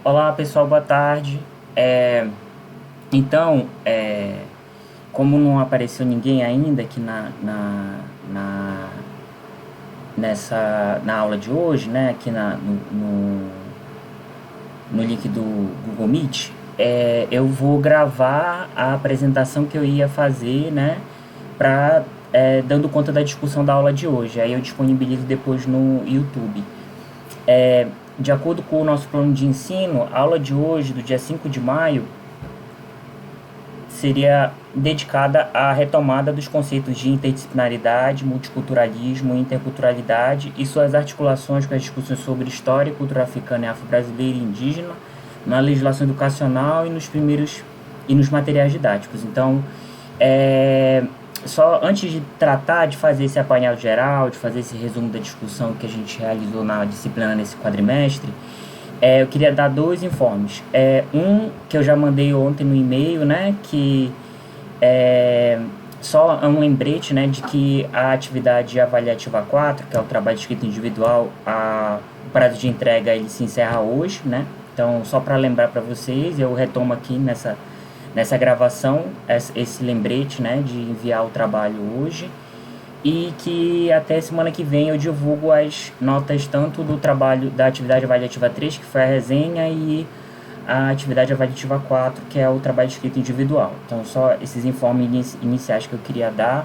Olá pessoal, boa tarde. É, então, como não apareceu ninguém ainda aqui na, na aula de hoje, né, aqui no link do Google Meet, eu vou gravar a apresentação que eu ia fazer, né, dando conta da discussão da aula de hoje. Aí eu disponibilizo depois no YouTube. De acordo com o nosso plano de ensino, a aula de hoje, do dia 5 de maio, seria dedicada à retomada dos conceitos de interdisciplinaridade, multiculturalismo, interculturalidade e suas articulações com as discussões sobre história e cultura africana e afro-brasileira e indígena na legislação educacional e nos materiais didáticos. Então, só antes de tratar de fazer esse apanhado geral, de fazer esse resumo da discussão que a gente realizou na disciplina nesse quadrimestre, eu queria dar dois informes. Um que eu já mandei ontem no e-mail, né, que só um lembrete, né, de que a atividade avaliativa 4, que é o trabalho de escrita individual, o prazo de entrega ele se encerra hoje, né? Então, só para lembrar para vocês, eu retomo aqui nessa gravação esse lembrete, né, de enviar o trabalho hoje e que até semana que vem eu divulgo as notas tanto do trabalho da atividade avaliativa 3, que foi a resenha, e a atividade avaliativa 4, que é o trabalho de escrita individual. Então, só esses informes iniciais que eu queria dar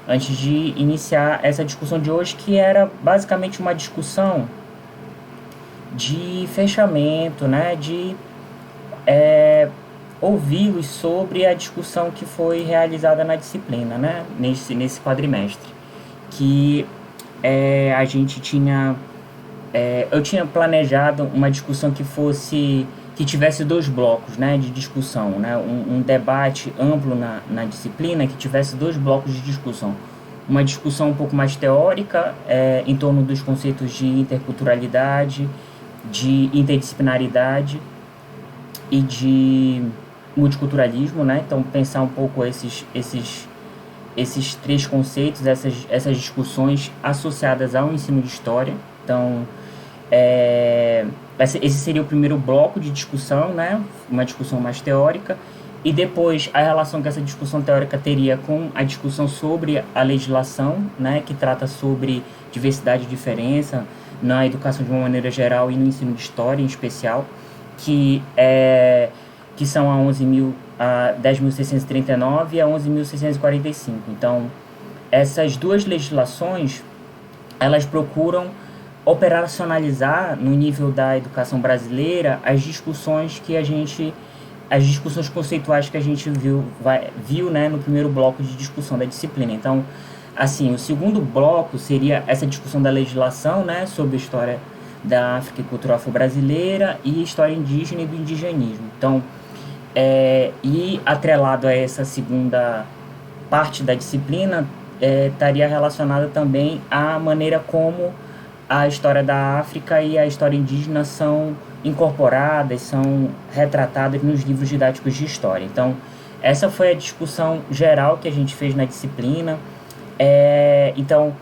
antes de iniciar essa discussão de hoje, que era basicamente uma discussão de fechamento, né, de ouvi-los sobre a discussão que foi realizada na disciplina, né, nesse quadrimestre, que a gente tinha eu tinha planejado uma discussão que tivesse dois blocos, né, de discussão, né, um debate amplo na disciplina, que tivesse dois blocos de discussão. Uma discussão um pouco mais teórica, em torno dos conceitos de interculturalidade, de interdisciplinaridade e de multiculturalismo, né? Então, pensar um pouco esses três conceitos, essas discussões associadas ao ensino de história. Então, esse seria o primeiro bloco de discussão, né? Uma discussão mais teórica. E depois, a relação que essa discussão teórica teria com a discussão sobre a legislação, né? Que trata sobre diversidade e diferença na educação de uma maneira geral e no ensino de história em especial, que são a 10.639 e a 11.645. Então, essas duas legislações, elas procuram operacionalizar no nível da educação brasileira as discussões conceituais que a gente viu, né, no primeiro bloco de discussão da disciplina. Então, assim, o segundo bloco seria essa discussão da legislação, né, sobre a história da África e cultura afro-brasileira e história indígena e do indigenismo. Então, e atrelado a essa segunda parte da disciplina, estaria relacionada também à maneira como a história da África e a história indígena são incorporadas, são retratadas nos livros didáticos de história. Então, essa foi a discussão geral que a gente fez na disciplina. Então,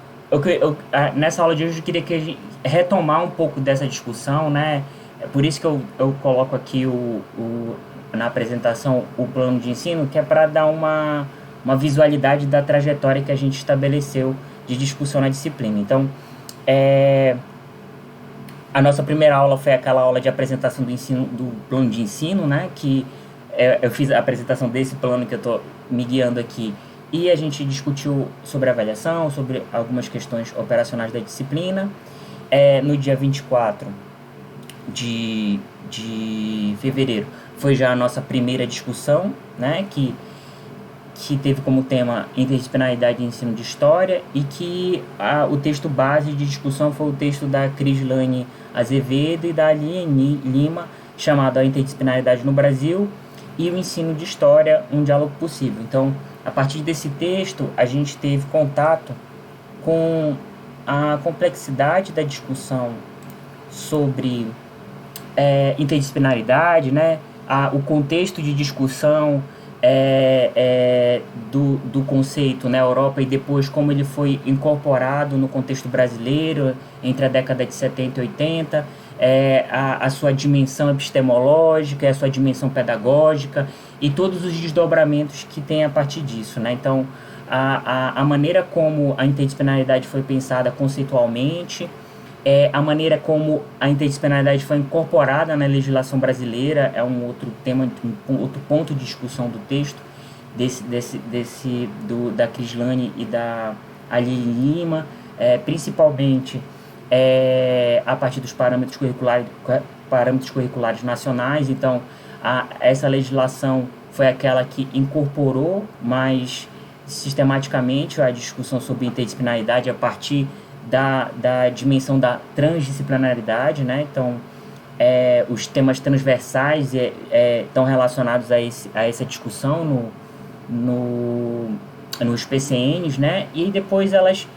nessa aula de hoje eu queria que a gente retomar um pouco dessa discussão, né? É por isso que eu coloco aqui na apresentação o plano de ensino, que é para dar uma visualidade da trajetória que a gente estabeleceu de discussão na disciplina. Então, a nossa primeira aula foi aquela aula de apresentação do plano de ensino, né? Que eu fiz a apresentação desse plano que eu estou me guiando aqui, e a gente discutiu sobre avaliação, sobre algumas questões operacionais da disciplina. No dia 24 de fevereiro foi já a nossa primeira discussão, né, que teve como tema interdisciplinaridade e ensino de história, e que o texto base de discussão foi o texto da Crislane Azevedo e da Aline Lima, chamado A Interdisciplinaridade no Brasil e o Ensino de História, um Diálogo Possível. Então, a partir desse texto, a gente teve contato com a complexidade da discussão sobre interdisciplinaridade, né? O contexto de discussão do conceito na Europa e depois como ele foi incorporado no contexto brasileiro entre a década de 70 e 80, a sua dimensão epistemológica, a sua dimensão pedagógica e todos os desdobramentos que tem a partir disso, né? Então, a maneira como a interdisciplinaridade foi pensada conceitualmente, a maneira como a interdisciplinaridade foi incorporada na legislação brasileira é um outro tema, outro ponto de discussão do texto da Crislane e da Aline Lima, principalmente a partir dos parâmetros curriculares nacionais. Então, essa legislação foi aquela que incorporou mais sistematicamente a discussão sobre interdisciplinaridade a partir da dimensão da transdisciplinaridade, né? Então, os temas transversais estão relacionados a essa discussão nos PCNs, né? E depois elas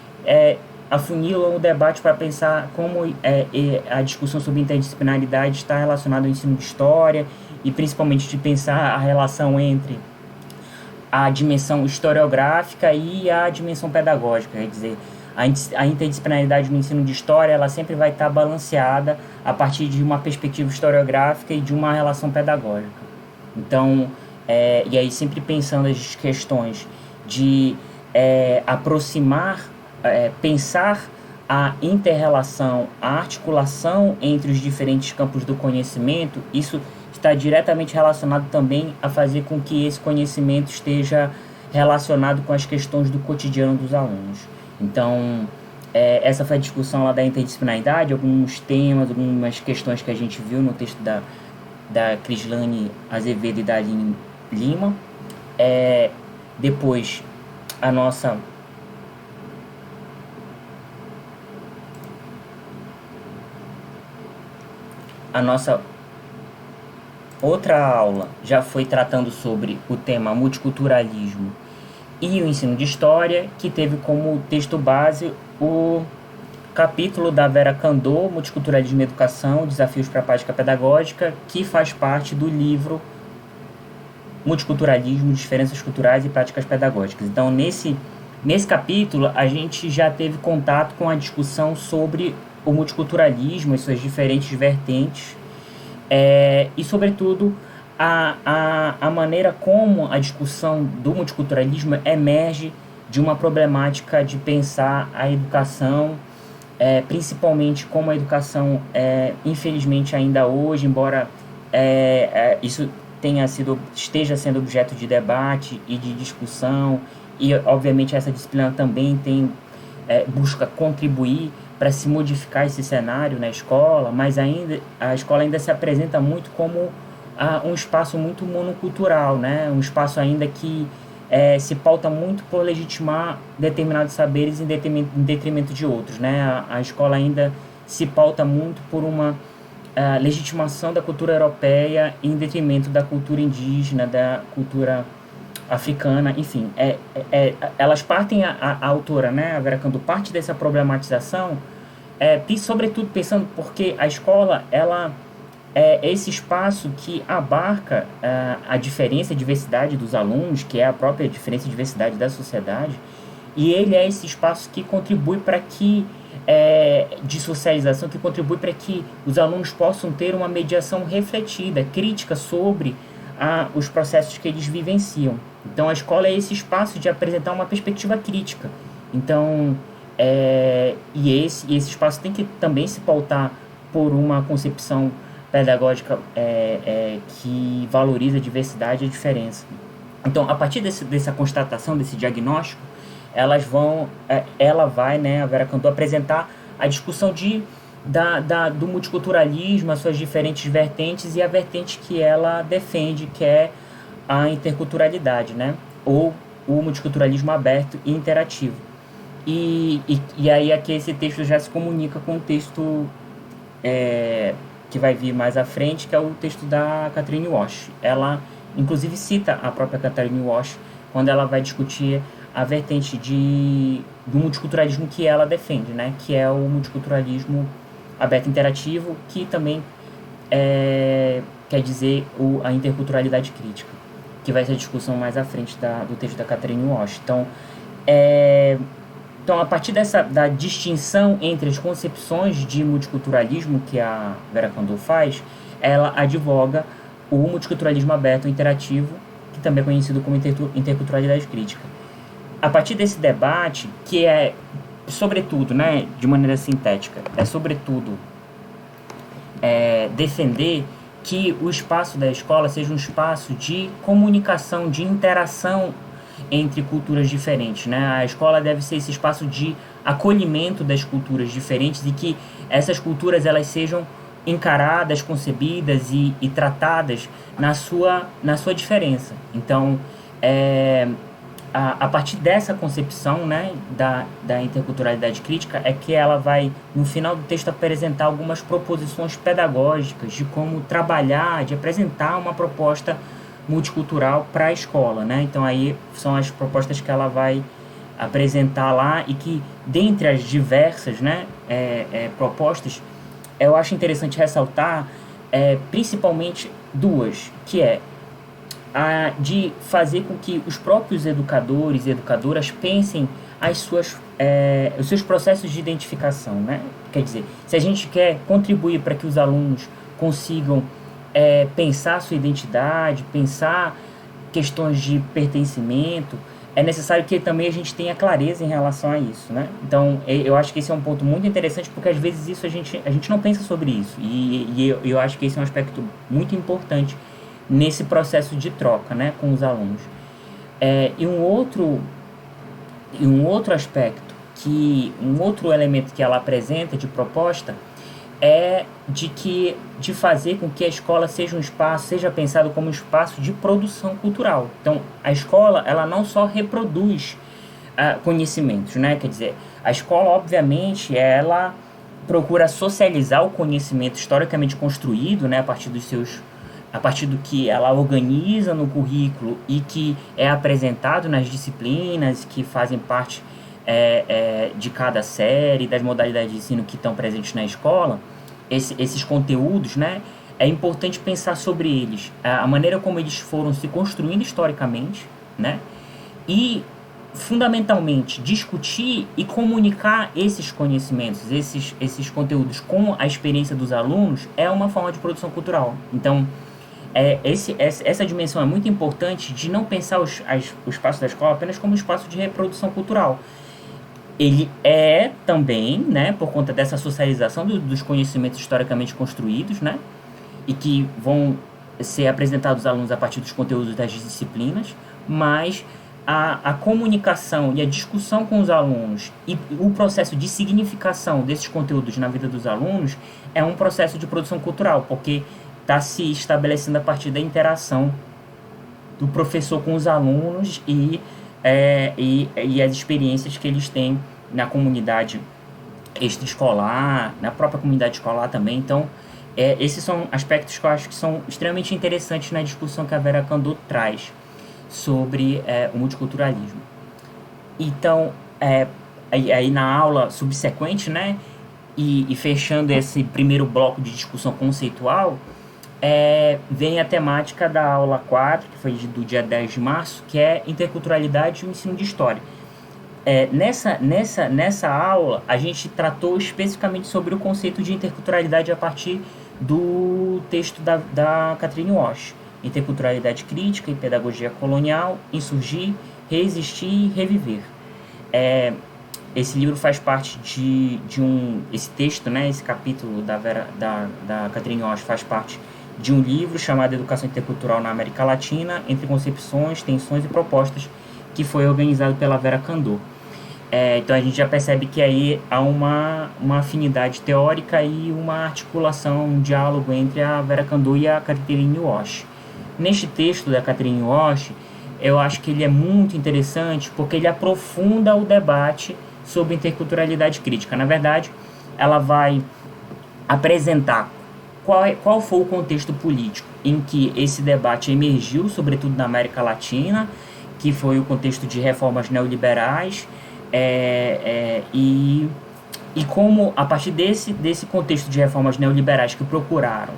afunilam o debate para pensar como a discussão sobre interdisciplinaridade está relacionada ao ensino de história e principalmente de pensar a relação entre a dimensão historiográfica e a dimensão pedagógica, quer dizer, a interdisciplinaridade no ensino de história ela sempre vai estar balanceada a partir de uma perspectiva historiográfica e de uma relação pedagógica. Então, e aí sempre pensando as questões de aproximar, pensar a inter-relação, a articulação entre os diferentes campos do conhecimento, isso está diretamente relacionado também a fazer com que esse conhecimento esteja relacionado com as questões do cotidiano dos alunos. Então, essa foi a discussão lá da interdisciplinaridade, alguns temas, algumas questões que a gente viu no texto da Crislane Azevedo e da Aline Lima. Depois, a nossa outra aula já foi tratando sobre o tema multiculturalismo e o ensino de história, que teve como texto base o capítulo da Vera Candô, Multiculturalismo e Educação, Desafios para a Prática Pedagógica, que faz parte do livro Multiculturalismo, Diferenças Culturais e Práticas Pedagógicas. Então, nesse capítulo, a gente já teve contato com a discussão sobre o multiculturalismo e suas diferentes vertentes, e, sobretudo, a maneira como a discussão do multiculturalismo emerge de uma problemática de pensar a educação, principalmente como a educação, infelizmente ainda hoje, embora isso esteja sendo objeto de debate e de discussão, e obviamente essa disciplina também busca contribuir para se modificar esse cenário na escola, mas a escola ainda se apresenta muito como um espaço muito monocultural, né? Um espaço ainda que se pauta muito por legitimar determinados saberes em detrimento de outros, né? A escola ainda se pauta muito por uma legitimação da cultura europeia em detrimento da cultura indígena, da cultura africana, enfim. Elas partem, a autora, né, a Vera Candô, parte dessa problematização, sobretudo pensando porque a escola, ela é esse espaço que abarca a diferença e diversidade dos alunos, que é a própria diferença e diversidade da sociedade, e ele é esse espaço que contribui para que, de socialização, que contribui para que os alunos possam ter uma mediação refletida, crítica sobre os processos que eles vivenciam. Então, a escola é esse espaço de apresentar uma perspectiva crítica. Então, e esse espaço tem que também se pautar por uma concepção pedagógica que valoriza a diversidade e a diferença. Então, a partir dessa constatação, desse diagnóstico, ela vai, né, a Vera Candô, apresentar a discussão do multiculturalismo, as suas diferentes vertentes e a vertente que ela defende, que é a interculturalidade, né, ou o multiculturalismo aberto e interativo. E aí aqui esse texto já se comunica com o texto que vai vir mais à frente, que é o texto da Catherine Walsh. Ela, inclusive, cita a própria Catherine Walsh quando ela vai discutir a vertente do multiculturalismo que ela defende, né? Que é o multiculturalismo aberto interativo, que também quer dizer a interculturalidade crítica. que vai ser a discussão mais à frente do texto da Catherine Walsh. Então, a partir da distinção entre as concepções de multiculturalismo que a Vera Kandor faz, ela advoga o multiculturalismo aberto interativo, que também é conhecido como interculturalidade crítica. A partir desse debate, que é, sobretudo, né, de maneira sintética, sobretudo, defender que o espaço da escola seja um espaço de comunicação, de interação entre culturas diferentes, né? A escola deve ser esse espaço de acolhimento das culturas diferentes e que essas culturas elas sejam encaradas, concebidas e tratadas na sua diferença. Então, a partir dessa concepção, né, da interculturalidade crítica, é que ela vai, no final do texto, apresentar algumas proposições pedagógicas de como trabalhar, de apresentar uma proposta multicultural para a escola, né? Então aí são as propostas que ela vai apresentar lá e que, dentre as diversas, né, propostas, eu acho interessante ressaltar principalmente duas, que é a de fazer com que os próprios educadores e educadoras pensem os seus processos de identificação, né? Quer dizer, se a gente quer contribuir para que os alunos consigam pensar a sua identidade, pensar questões de pertencimento, é necessário que também a gente tenha clareza em relação a isso, né? Então, eu acho que esse é um ponto muito interessante, porque às vezes isso a gente não pensa sobre isso, e eu acho que esse é um aspecto muito importante nesse processo de troca, né, com os alunos. E um outro aspecto, um outro elemento que ela apresenta de proposta é de fazer com que a escola seja pensado como um espaço de produção cultural. Então, a escola, ela não só reproduz conhecimentos, né? Quer dizer, a escola, obviamente, ela procura socializar o conhecimento historicamente construído, né, a partir do que ela organiza no currículo e que é apresentado nas disciplinas que fazem parte de cada série, das modalidades de ensino que estão presentes na escola. Esses conteúdos, né, é importante pensar sobre eles, a maneira como eles foram se construindo historicamente, né, e, fundamentalmente, discutir e comunicar esses conhecimentos, esses conteúdos com a experiência dos alunos é uma forma de produção cultural. Então, essa dimensão é muito importante de não pensar o espaço da escola apenas como um espaço de reprodução cultural. Ele é também, né, por conta dessa socialização dos conhecimentos historicamente construídos, né, e que vão ser apresentados aos alunos a partir dos conteúdos das disciplinas, mas a comunicação e a discussão com os alunos e o processo de significação desses conteúdos na vida dos alunos é um processo de produção cultural, porque está se estabelecendo a partir da interação do professor com os alunos e as experiências que eles têm na comunidade extraescolar, na própria comunidade escolar também. Então, esses são aspectos que eu acho que são extremamente interessantes na discussão que a Vera Kandor traz sobre o multiculturalismo. Então, aí na aula subsequente, né, e fechando esse primeiro bloco de discussão conceitual, vem a temática da aula 4, que foi do dia 10 de março, que é interculturalidade e o ensino de história. Nessa aula, a gente tratou especificamente sobre o conceito de interculturalidade a partir do texto da Catherine Walsh. Interculturalidade crítica e pedagogia colonial, insurgir, resistir e reviver. Esse livro faz parte esse texto, né, esse capítulo da Catherine Walsh faz parte de um livro chamado Educação Intercultural na América Latina, entre concepções, tensões e propostas, que foi organizado pela Vera Kandor. Então a gente já percebe que aí há uma afinidade teórica e uma articulação, um diálogo entre a Vera Kandor e a Catherine Walsh. Neste texto da Catherine Walsh, eu acho que ele é muito interessante porque ele aprofunda o debate sobre interculturalidade crítica. Na verdade, ela vai apresentar qual foi o contexto político em que esse debate emergiu, sobretudo na América Latina, que foi o contexto de reformas neoliberais, e como, a partir desse contexto de reformas neoliberais que procuraram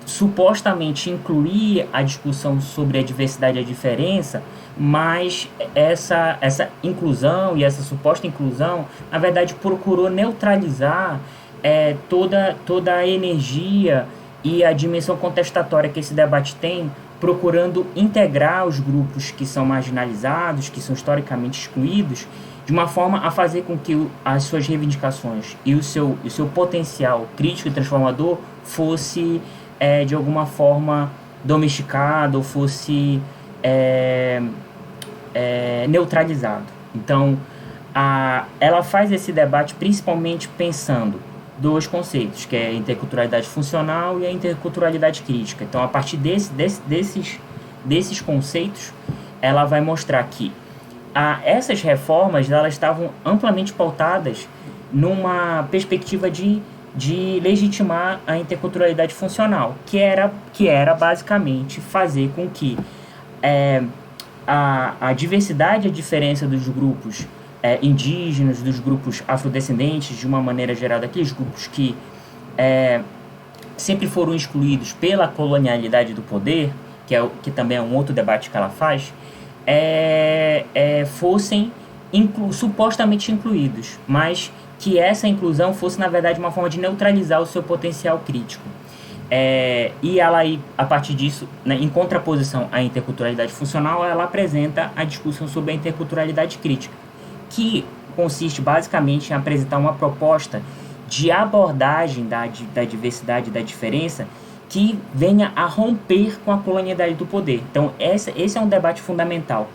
supostamente incluir a discussão sobre a diversidade e a diferença, mas essa inclusão e essa suposta inclusão, na verdade, procurou neutralizar toda a energia e a dimensão contestatória que esse debate tem, procurando integrar os grupos que são marginalizados, que são historicamente excluídos, de uma forma a fazer com que as suas reivindicações e o seu potencial crítico e transformador fosse, de alguma forma, domesticado, ou fosse neutralizado. Então, ela faz esse debate principalmente pensando dois conceitos, que é a interculturalidade funcional e a interculturalidade crítica. Então, a partir desses conceitos, ela vai mostrar que essas reformas elas estavam amplamente pautadas numa perspectiva de legitimar a interculturalidade funcional, que era basicamente fazer com que a diversidade e a diferença dos grupos indígenas, dos grupos afrodescendentes, de uma maneira geral, daqueles grupos que sempre foram excluídos pela colonialidade do poder, que também é um outro debate que ela faz, fossem supostamente incluídos, mas que essa inclusão fosse, na verdade, uma forma de neutralizar o seu potencial crítico. E ela, a partir disso, né, em contraposição à interculturalidade funcional, ela apresenta a discussão sobre a interculturalidade crítica, que consiste basicamente em apresentar uma proposta de abordagem da diversidade e da diferença que venha a romper com a colonialidade do poder. Então, esse é um debate fundamental.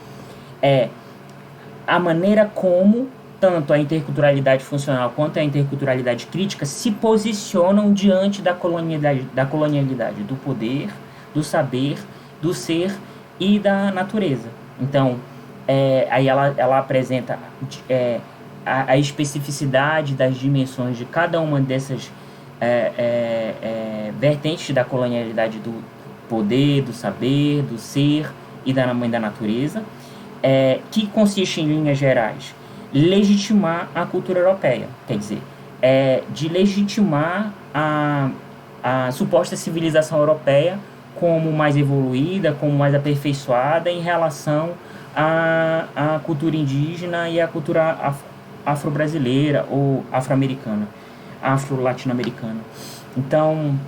A maneira como tanto a interculturalidade funcional quanto a interculturalidade crítica se posicionam diante da colonialidade do poder, do saber, do ser e da natureza. Então, aí ela apresenta a especificidade das dimensões de cada uma dessas vertentes da colonialidade do poder, do saber, do ser e da mãe da natureza, que consiste, em linhas gerais, legitimar a cultura europeia, quer dizer, de legitimar a suposta civilização europeia como mais evoluída, como mais aperfeiçoada em relação à cultura indígena e à cultura afro-brasileira ou afro-americana, afro-latino-americana. Então,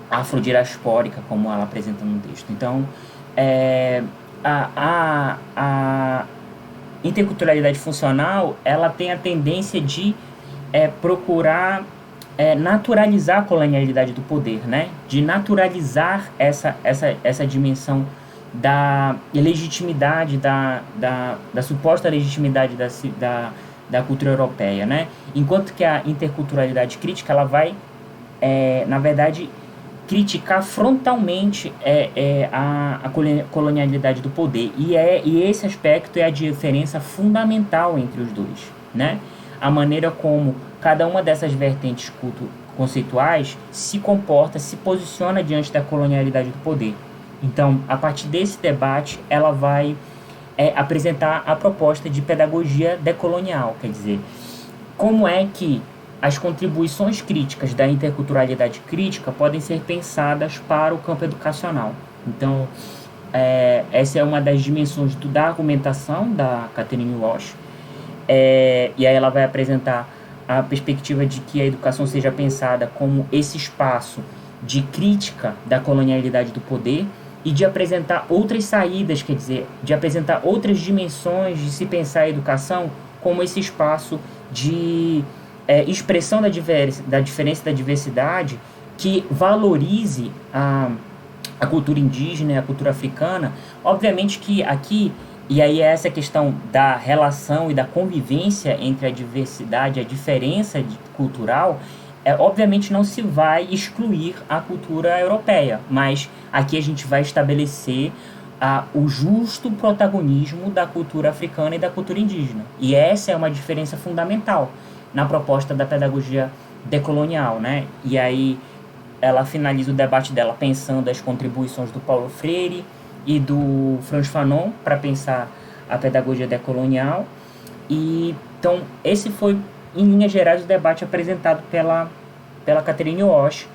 afro-diaspórica, como ela apresenta no texto. Então, a interculturalidade funcional, ela tem a tendência de procurar naturalizar a colonialidade do poder, né? De naturalizar essa dimensão da legitimidade, da suposta legitimidade da cultura europeia, né? Enquanto que a interculturalidade crítica, ela vai, na verdade, criticar frontalmente a colonialidade do poder. E esse aspecto é a diferença fundamental entre os dois, né? A maneira como cada uma dessas vertentes conceituais se comporta, se posiciona diante da colonialidade do poder. Então, a partir desse debate, ela vai apresentar a proposta de pedagogia decolonial, quer dizer, como é que as contribuições críticas da interculturalidade crítica podem ser pensadas para o campo educacional. Então, essa é uma das dimensões da argumentação da Catherine Walsh, e aí ela vai apresentar a perspectiva de que a educação seja pensada como esse espaço de crítica da colonialidade do poder e de apresentar outras saídas, quer dizer, de apresentar outras dimensões de se pensar a educação como esse espaço de expressão da diferença e da diversidade, que valorize a cultura indígena e a cultura africana. Obviamente que aqui, e aí é essa questão da relação e da convivência entre a diversidade e a diferença cultural, obviamente não se vai excluir a cultura europeia, mas aqui a gente vai estabelecer o justo protagonismo da cultura africana e da cultura indígena. E essa é uma diferença fundamental na proposta da pedagogia decolonial, né? E aí ela finaliza o debate dela pensando as contribuições do Paulo Freire e do Frantz Fanon para pensar a pedagogia decolonial. E então esse foi, em linhas gerais, o debate apresentado pela Catherine Walsh.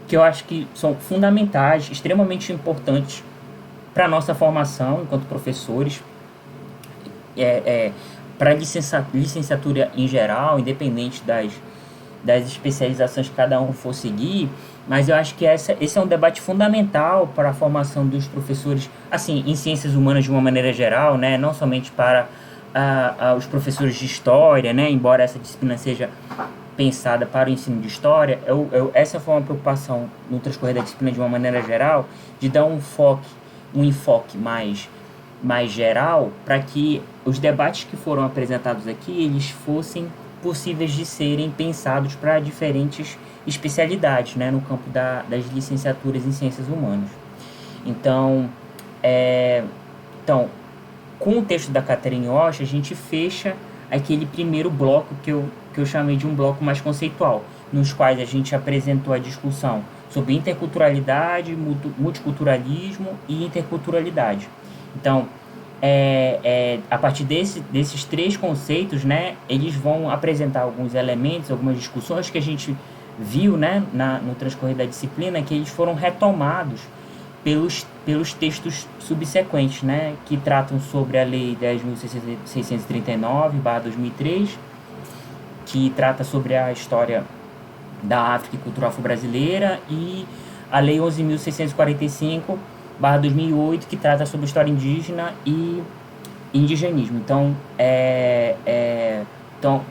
que eu acho que são fundamentais, extremamente importantes para a nossa formação enquanto professores, para licenciatura em geral, independente das especializações que cada um for seguir, mas eu acho que esse é um debate fundamental para a formação dos professores, assim, em ciências humanas de uma maneira geral, né, não somente para os professores de história, né, embora essa disciplina seja pensada para o ensino de história. Essa foi uma preocupação no transcorrer da disciplina de uma maneira geral, de dar um enfoque mais geral, para que os debates que foram apresentados aqui, eles fossem possíveis de serem pensados para diferentes especialidades, né, no campo das licenciaturas em ciências humanas. Então, com o texto da Catherine Walsh, a gente fecha aquele primeiro bloco que eu chamei de um bloco mais conceitual, nos quais a gente apresentou a discussão sobre interculturalidade, multiculturalismo e interculturalidade. Então, a partir desses três conceitos, né, eles vão apresentar alguns elementos, algumas discussões que a gente viu, né, no transcorrer da disciplina, que eles foram retomados pelos textos subsequentes, né, que tratam sobre a Lei 10.639/2003, que trata sobre a história da África e cultura afro-brasileira, e a Lei 11.645/2008, que trata sobre história indígena e indigenismo. Então,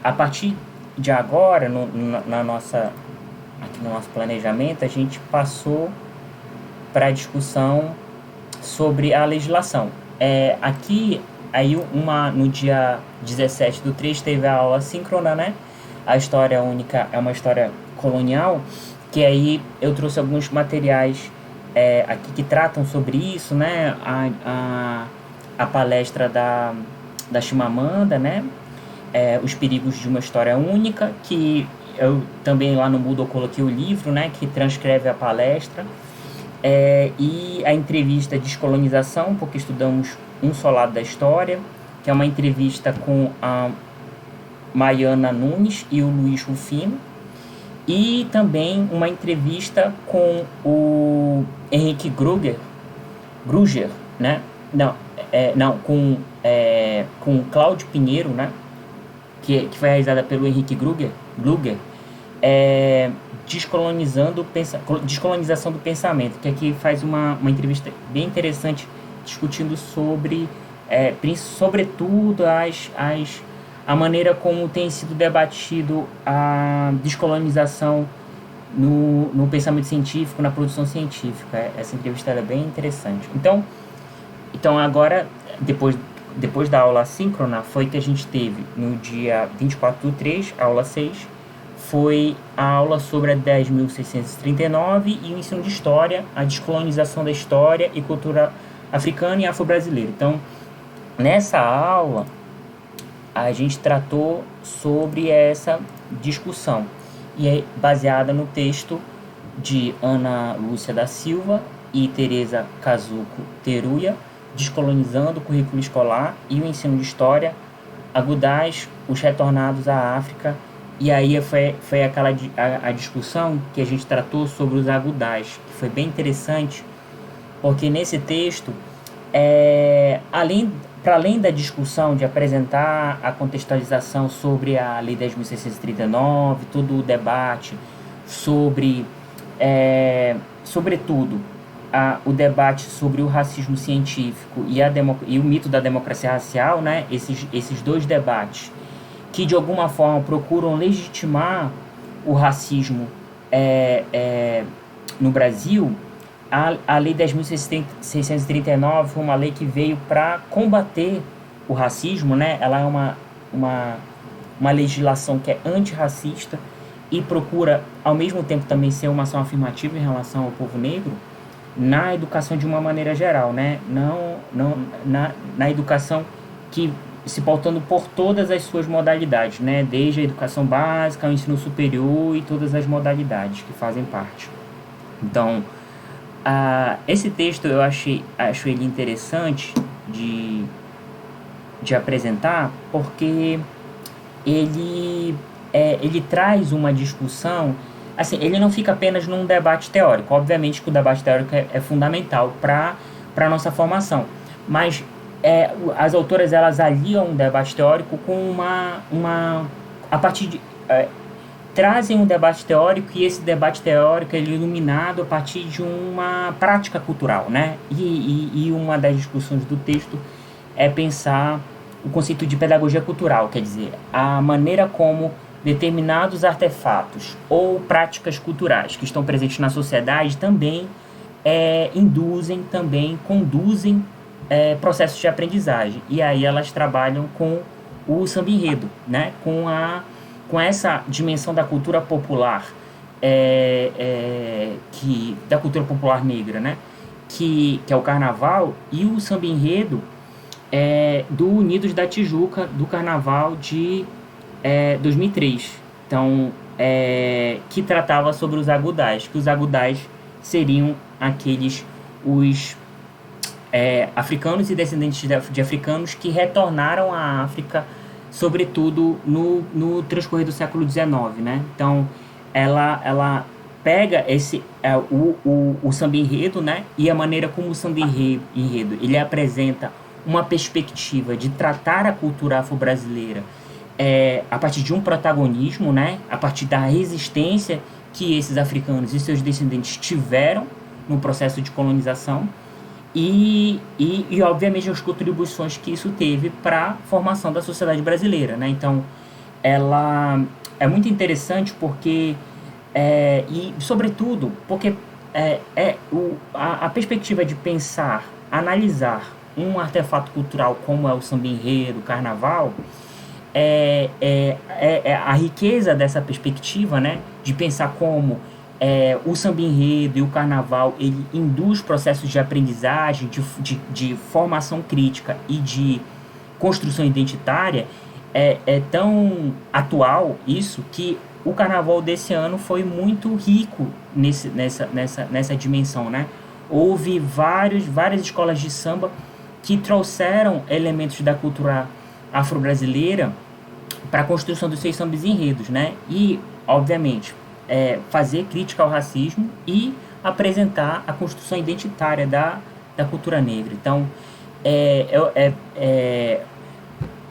a partir de agora, aqui no nosso planejamento, a gente passou para a discussão sobre a legislação. Aqui, aí no dia 17/3, teve a aula síncrona, né? A história única é uma história colonial, que aí eu trouxe alguns materiais aqui que tratam sobre isso, né? A palestra da Chimamanda, né? Os perigos de uma história única, que eu também lá no Moodle coloquei o livro, né? Que transcreve a palestra. E a entrevista Descolonização, porque estudamos um só lado da história, que é uma entrevista com a Maiana Nunes e o Luiz Rufino, e também uma entrevista com o Henrique Gruger, né? Com Cláudio Pinheiro, né? Que foi realizada pelo Henrique Gruger, Descolonização do Pensamento, que aqui faz uma entrevista bem interessante discutindo sobretudo a maneira como tem sido debatido a descolonização no pensamento científico, na produção científica. Essa entrevista é bem interessante. Então agora, depois da aula síncrona, foi que a gente teve no dia 24/3, aula 6, foi a aula sobre a 10.639 e o ensino de história, a descolonização da história e cultura africana e afro-brasileira. Então, nessa aula, a gente tratou sobre essa discussão, e é baseada no texto de Ana Lúcia da Silva e Teresa Kazuko Teruya, Descolonizando o Currículo Escolar e o Ensino de História, Agudais, os Retornados à África. E aí foi aquela a discussão que a gente tratou sobre os agudais, que foi bem interessante, porque nesse texto, para além da discussão de apresentar a contextualização sobre a Lei 10.639, todo o debate sobretudo, o debate sobre o racismo científico e o mito da democracia racial, né? Esses dois debates que de alguma forma procuram legitimar o racismo no Brasil. A Lei 10.639 foi uma lei que veio para combater o racismo, né? Ela é uma legislação que é antirracista e procura, ao mesmo tempo, também ser uma ação afirmativa em relação ao povo negro na educação de uma maneira geral, né? Na educação que se pautando por todas as suas modalidades, né? Desde a educação básica ao ensino superior e todas as modalidades que fazem parte. Então, esse texto eu acho ele interessante de apresentar, porque ele traz uma discussão assim, ele não fica apenas num debate teórico. Obviamente que o debate teórico é fundamental para a nossa formação, mas as autoras elas aliam um debate teórico com a partir de trazem um debate teórico, e esse debate teórico ele é iluminado a partir de uma prática cultural, né? E uma das discussões do texto é pensar o conceito de pedagogia cultural, quer dizer, a maneira como determinados artefatos ou práticas culturais que estão presentes na sociedade também também conduzem processos de aprendizagem. E aí elas trabalham com o samba-enredo, né? Com essa dimensão da cultura popular, da cultura popular negra, né? Que é o carnaval, e o samba-enredo do Unidos da Tijuca, do carnaval de 2003. Então, que tratava sobre os agudais, que os agudais seriam os africanos e descendentes de africanos que retornaram à África, sobretudo no transcorrer do século XIX, né? Então, ela pega o samba-enredo, né? E a maneira como o samba-enredo ele apresenta uma perspectiva de tratar a cultura afro-brasileira a partir de um protagonismo, né? A partir da resistência que esses africanos e seus descendentes tiveram no processo de colonização e obviamente as contribuições que isso teve para a formação da sociedade brasileira, né? Então, ela é muito interessante porque e sobretudo porque a perspectiva de pensar, analisar um artefato cultural como é o samba-enredo, o carnaval, a riqueza dessa perspectiva, né, de pensar como o samba-enredo e o carnaval ele induz processos de aprendizagem, de formação crítica e de construção identitária, é tão atual isso que o carnaval desse ano foi muito rico nessa dimensão, né? Houve várias escolas de samba que trouxeram elementos da cultura afro-brasileira para a construção dos seus sambas enredos, né? E, obviamente, fazer crítica ao racismo e apresentar a construção identitária da cultura negra. Então,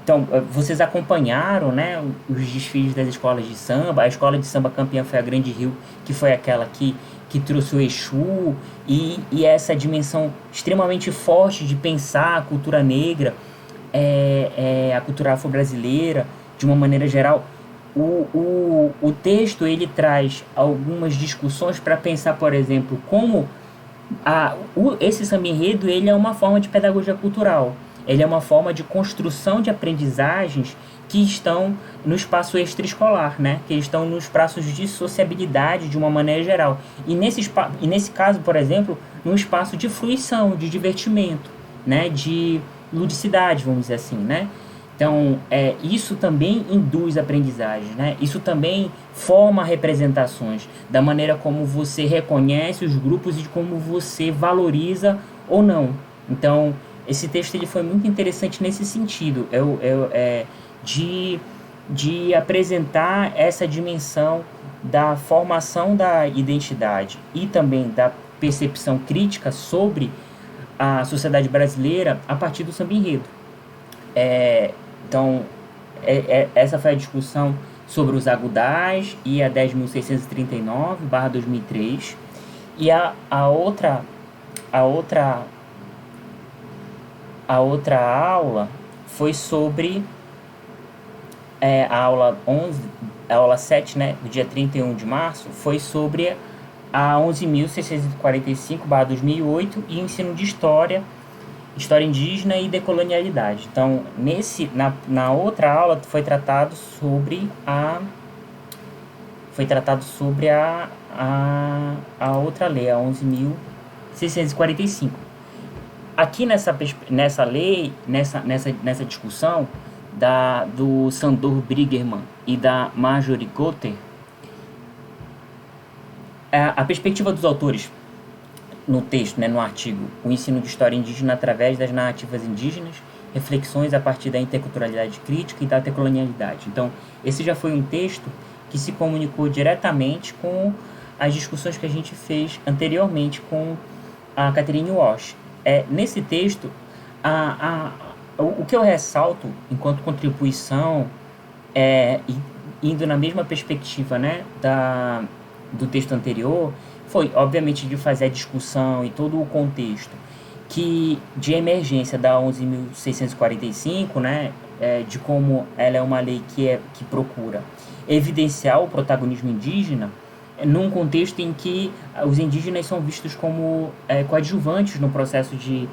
então, vocês acompanharam, né, os desfiles das escolas de samba. A escola de samba campeã foi a Grande Rio, que foi aquela que trouxe o Exu e essa dimensão extremamente forte de pensar a cultura negra, a cultura afro-brasileira, de uma maneira geral. O texto ele traz algumas discussões para pensar, por exemplo, como esse samba-enredo ele é uma forma de pedagogia cultural. Ele é uma forma de construção de aprendizagens que estão no espaço extraescolar, né? Que estão nos espaços de sociabilidade de uma maneira geral. E nesse caso, por exemplo, num espaço de fruição, de divertimento, né? De ludicidade, vamos dizer assim, né? Então, isso também induz aprendizagens, né? Isso também forma representações da maneira como você reconhece os grupos e de como você valoriza ou não. Então, esse texto ele foi muito interessante nesse sentido, de apresentar essa dimensão da formação da identidade e também da percepção crítica sobre a sociedade brasileira a partir do samba-enredo. Então, essa foi a discussão sobre os agudais e a 10.639/2003. E a outra aula foi sobre a aula 11, a aula 7, né, do dia 31 de março, foi sobre a 11.645/2008 e ensino de história indígena e decolonialidade. Então, na outra aula foi tratado sobre a outra lei, a 11.645. Aqui nessa lei, nessa discussão do Sandor Brigerman e da Marjorie Cotter, a perspectiva dos autores no texto, né, no artigo, o ensino de história indígena através das narrativas indígenas, reflexões a partir da interculturalidade crítica e da decolonialidade. Então, esse já foi um texto que se comunicou diretamente com as discussões que a gente fez anteriormente com a Catherine Walsh. Nesse texto, o que eu ressalto enquanto contribuição, indo na mesma perspectiva, né, do texto anterior, foi, obviamente, de fazer a discussão e todo o contexto de emergência da 11.645, né, de como ela é uma lei que procura evidenciar o protagonismo indígena, num contexto em que os indígenas são vistos como coadjuvantes no processo de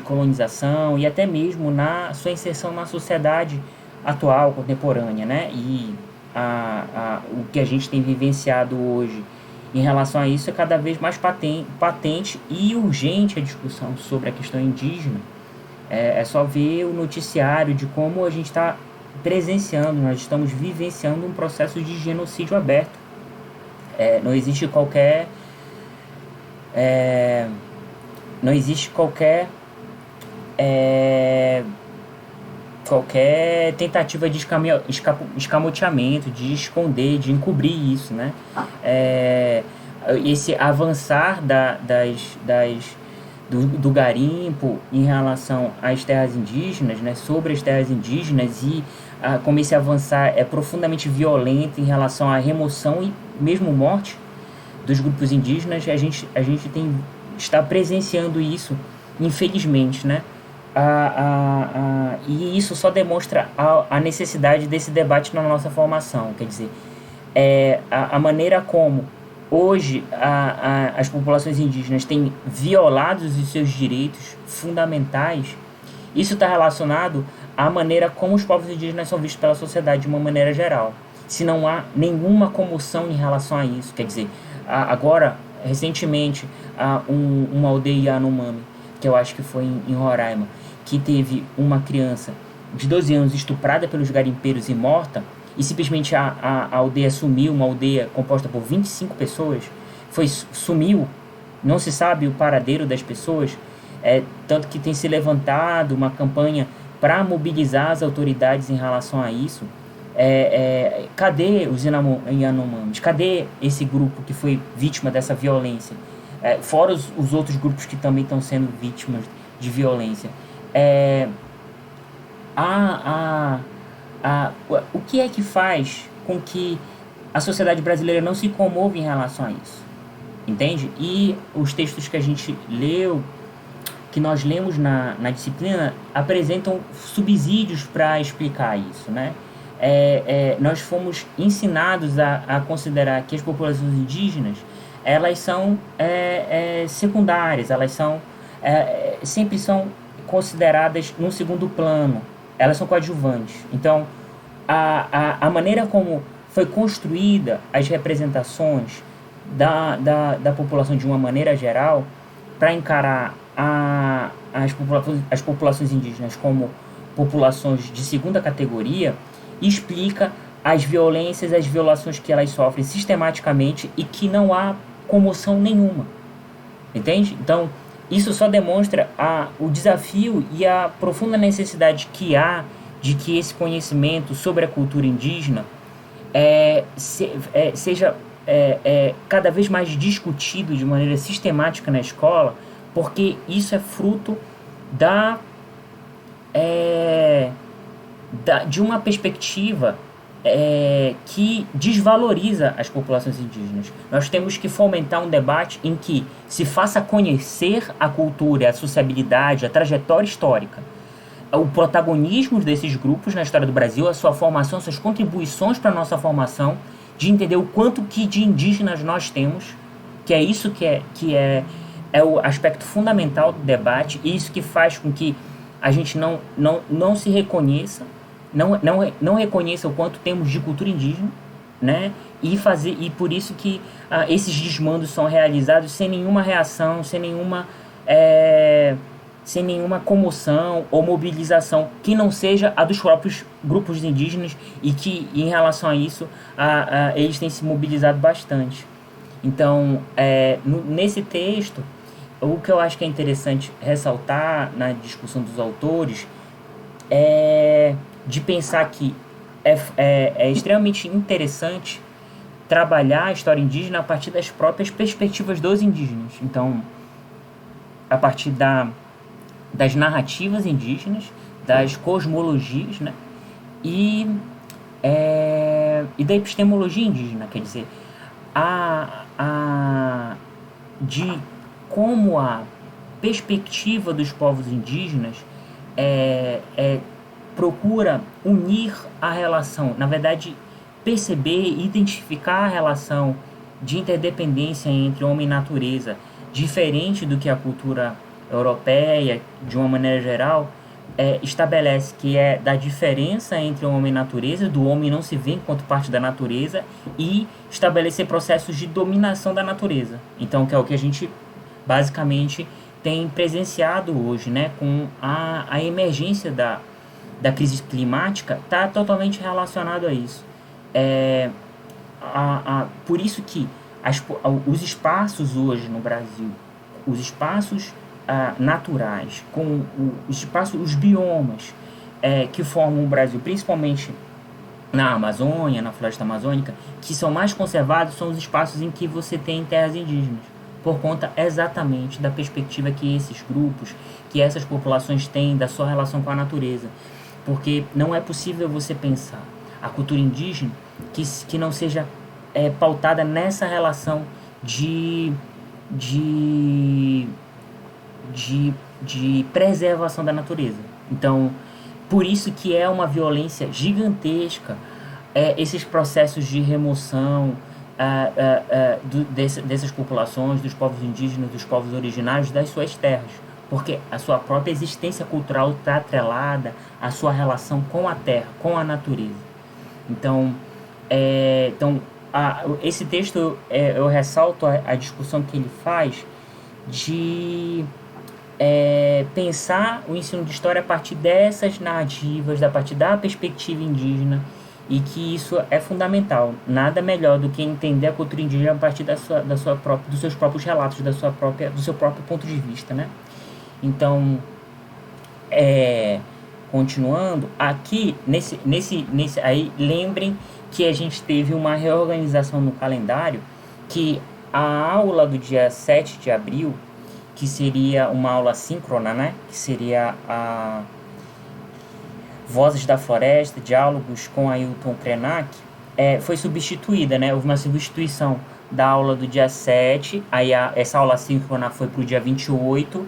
colonização e até mesmo na sua inserção na sociedade atual, contemporânea, né? E o que a gente tem vivenciado hoje em relação a isso é cada vez mais patente e urgente a discussão sobre a questão indígena. É só ver o noticiário de como a gente está presenciando, nós estamos vivenciando um processo de genocídio aberto. Não existe qualquer não existe qualquer tentativa de escamoteamento, de esconder, de encobrir isso, né? Esse avançar do garimpo em relação às terras indígenas, né, sobre as terras indígenas, e como esse avançar é profundamente violento em relação à remoção e mesmo morte dos grupos indígenas, a gente está presenciando isso, infelizmente, né? E isso só demonstra a necessidade desse debate na nossa formação. Quer dizer, a maneira como hoje as populações indígenas têm violado os seus direitos fundamentais, isso está relacionado à maneira como os povos indígenas são vistos pela sociedade de uma maneira geral. Se não há nenhuma comoção em relação a isso, quer dizer, agora, recentemente, uma aldeia Yanomami, que eu acho que foi em Roraima, que teve uma criança de 12 anos estuprada pelos garimpeiros e morta, e simplesmente a aldeia sumiu, uma aldeia composta por 25 pessoas, sumiu, não se sabe o paradeiro das pessoas, tanto que tem se levantado uma campanha para mobilizar as autoridades em relação a isso. Cadê os Yanomamis? Cadê esse grupo que foi vítima dessa violência? Fora os outros grupos que também estão sendo vítimas de violência. O que é que faz com que a sociedade brasileira não se comove em relação a isso? Entende? E os textos que a gente leu, que nós lemos na disciplina, apresentam subsídios para explicar isso, né? Nós fomos ensinados a considerar que as populações indígenas, elas são secundárias, elas sempre são consideradas num segundo plano, elas são coadjuvantes. Então, a maneira como foi construída as representações da população de uma maneira geral, para encarar as populações indígenas como populações de segunda categoria, explica as violências, as violações que elas sofrem sistematicamente e que não há comoção nenhuma. Entende? Então, isso só demonstra o desafio e a profunda necessidade que há de que esse conhecimento sobre a cultura indígena seja cada vez mais discutido de maneira sistemática na escola, porque isso é fruto de uma perspectiva que desvaloriza as populações indígenas. Nós temos que fomentar um debate em que se faça conhecer a cultura, a sociabilidade, a trajetória histórica, o protagonismo desses grupos na história do Brasil, a sua formação, suas contribuições para a nossa formação, de entender o quanto que de indígenas nós temos, que é isso que é o aspecto fundamental do debate, e isso que faz com que a gente não se reconheça, não reconheça o quanto temos de cultura indígena, né? E por isso que esses desmandos são realizados sem nenhuma reação, sem nenhuma comoção ou mobilização que não seja a dos próprios grupos indígenas, e que, em relação a isso, eles têm se mobilizado bastante. Então, nesse texto, o que eu acho que é interessante ressaltar na discussão dos autores é de pensar que é extremamente interessante trabalhar a história indígena a partir das próprias perspectivas dos indígenas. Então, a partir das narrativas indígenas, das cosmologias, né? E da epistemologia indígena, quer dizer, de como a perspectiva dos povos indígenas procura unir a relação, na verdade, perceber e identificar a relação de interdependência entre homem e natureza, diferente do que a cultura europeia, de uma maneira geral, estabelece, que é da diferença entre o homem e a natureza, do homem não se ver enquanto parte da natureza, e estabelecer processos de dominação da natureza. Então, que é o que a gente basicamente tem presenciado hoje, né, com a emergência da crise climática, está totalmente relacionado a isso. Por isso que os espaços hoje no Brasil, os espaços naturais, com os biomas que formam o Brasil, principalmente na Amazônia, na floresta amazônica, que são mais conservados, são os espaços em que você tem terras indígenas, por conta exatamente da perspectiva que esses grupos, que essas populações têm da sua relação com a natureza. Porque não é possível você pensar a cultura indígena que não seja pautada nessa relação de preservação da natureza. Então, por isso que é uma violência gigantesca esses processos de remoção dessas populações, dos povos indígenas, dos povos originários das suas terras, porque a sua própria existência cultural está atrelada à sua relação com a terra, com a natureza. Então, esse texto, eu ressalto a discussão que ele faz de pensar o ensino de história a partir dessas narrativas, a partir da perspectiva indígena, e que isso é fundamental. Nada melhor do que entender a cultura indígena a partir dos seus próprios relatos, do seu próprio ponto de vista, né? Então, continuando, aqui, aí, lembrem que a gente teve uma reorganização no calendário, que a aula do dia 7 de abril, que seria uma aula síncrona, né? Que seria a Vozes da Floresta, diálogos com Ailton Krenak, foi substituída, né? Houve uma substituição da aula do dia 7, aí essa aula síncrona foi para o dia 28,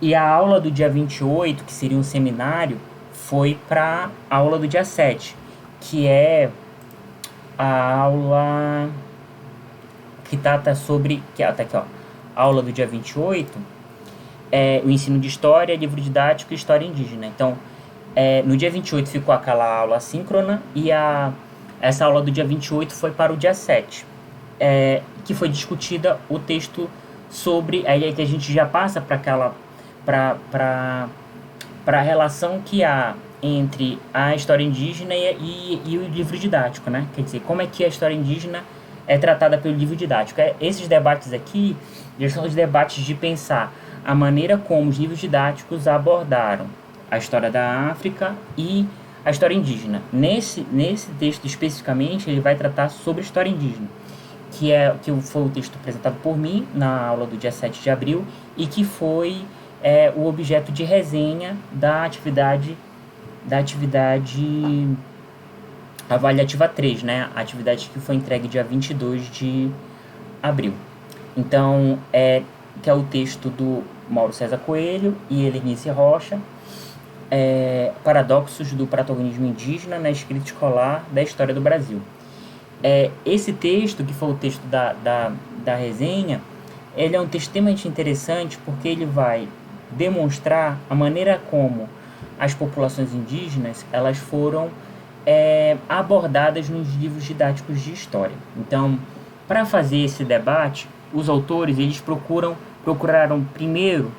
e a aula do dia 28, que seria um seminário, foi para a aula do dia 7, que é a aula que trata sobre... tá aqui, ó. A aula do dia 28 o ensino de história, livro didático e história indígena. Então, no dia 28 ficou aquela aula síncrona e essa aula do dia 28 foi para o dia 7, que foi discutida o texto sobre... Aí que a gente já passa para a relação que há entre a história indígena e o livro didático, né? Quer dizer, como é que a história indígena é tratada pelo livro didático. Esses debates aqui, eles são os debates de pensar a maneira como os livros didáticos abordaram a história da África e a história indígena. Nesse texto especificamente, ele vai tratar sobre a história indígena, que foi o texto apresentado por mim na aula do dia 7 de abril e que foi o objeto de resenha da atividade avaliativa 3, né? A atividade que foi entregue dia 22 de abril. Então, que é o texto do Mauro César Coelho e Helenice Rocha, Paradoxos do Protagonismo Indígena na Escrita Escolar da História do Brasil. Esse texto, que foi o texto da resenha, ele é um texto extremamente interessante porque ele vai demonstrar a maneira como as populações indígenas elas foram abordadas nos livros didáticos de história. Então, para fazer esse debate, os autores eles procuraram primeiro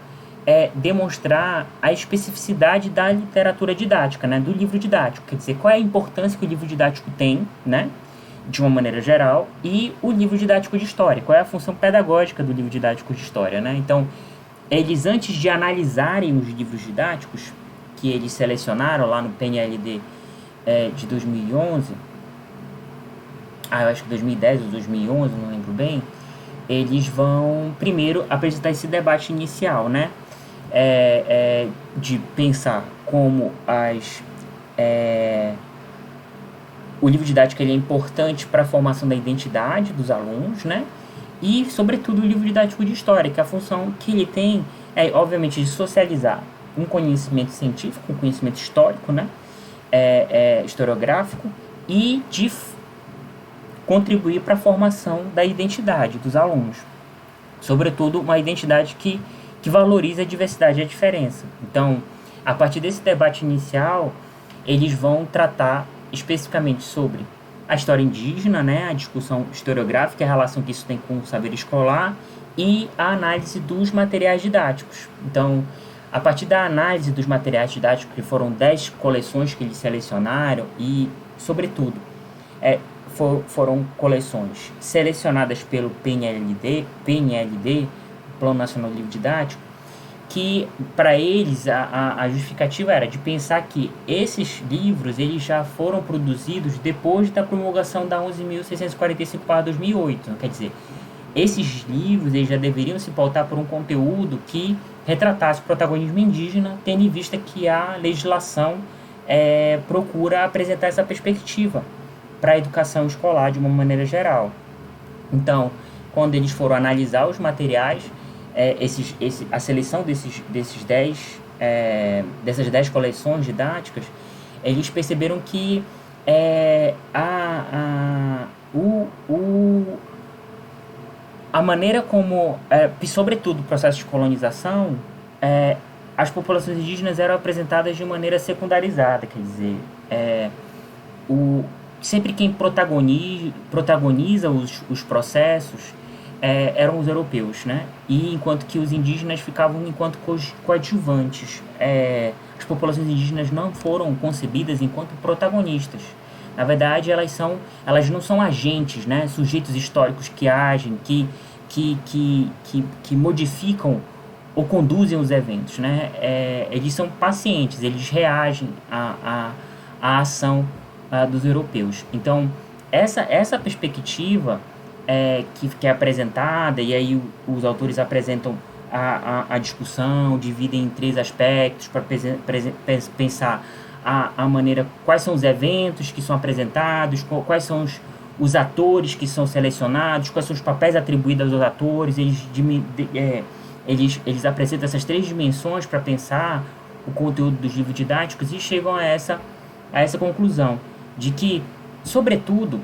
demonstrar a especificidade da literatura didática, né, do livro didático, quer dizer, qual é a importância que o livro didático tem, né, de uma maneira geral, e o livro didático de história, qual é a função pedagógica do livro didático de história, né? Então, eles, antes de analisarem os livros didáticos que eles selecionaram lá no PNLD de 2011, eu acho que 2010 ou 2011, não lembro bem, eles vão primeiro apresentar esse debate inicial, né? De pensar como o livro didático ele é importante para a formação da identidade dos alunos, né? E, sobretudo, o livro didático de história, que a função que ele tem é, obviamente, de socializar um conhecimento científico, um conhecimento histórico, né? Historiográfico, e de contribuir para a formação da identidade dos alunos. Sobretudo, uma identidade que valoriza a diversidade e a diferença. Então, a partir desse debate inicial, eles vão tratar especificamente sobre a história indígena, né, a discussão historiográfica, a relação que isso tem com o saber escolar e a análise dos materiais didáticos. Então, a partir da análise dos materiais didáticos, que foram 10 coleções que eles selecionaram e, sobretudo, foram coleções selecionadas pelo PNLD, Plano Nacional de Livro Didático, que para eles a justificativa era de pensar que esses livros eles já foram produzidos depois da promulgação da 11.645/2008. Quer dizer, esses livros eles já deveriam se pautar por um conteúdo que retratasse o protagonismo indígena, tendo em vista que a legislação procura apresentar essa perspectiva para a educação escolar de uma maneira geral. Então, quando eles foram analisar os materiais, a seleção dessas 10 coleções didáticas, eles perceberam que a maneira como, sobretudo o processo de colonização, as populações indígenas eram apresentadas de maneira secundarizada, quer dizer, sempre quem protagoniza os processos eram os europeus, né? E enquanto que os indígenas ficavam enquanto coadjuvantes. As populações indígenas não foram concebidas enquanto protagonistas. Na verdade, elas não são agentes, né? Sujeitos históricos que agem, que modificam ou conduzem os eventos, né? Eles são pacientes, eles reagem à ação dos europeus. Então, essa perspectiva que é apresentada, e aí os autores apresentam a discussão, dividem em 3 aspectos para pensar a maneira, quais são os eventos que são apresentados, quais são os atores que são selecionados, quais são os papéis atribuídos aos atores. Eles apresentam essas 3 dimensões para pensar o conteúdo dos livros didáticos e chegam a essa conclusão de que, sobretudo,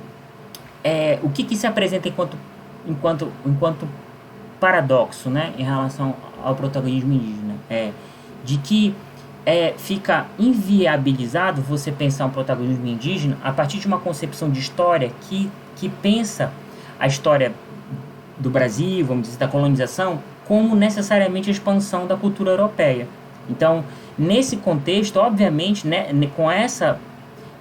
o que se apresenta enquanto paradoxo, né, em relação ao protagonismo indígena, de que fica inviabilizado você pensar um protagonismo indígena a partir de uma concepção de história que pensa a história do Brasil, vamos dizer, da colonização, como necessariamente a expansão da cultura europeia. Então, nesse contexto, obviamente, né, com essa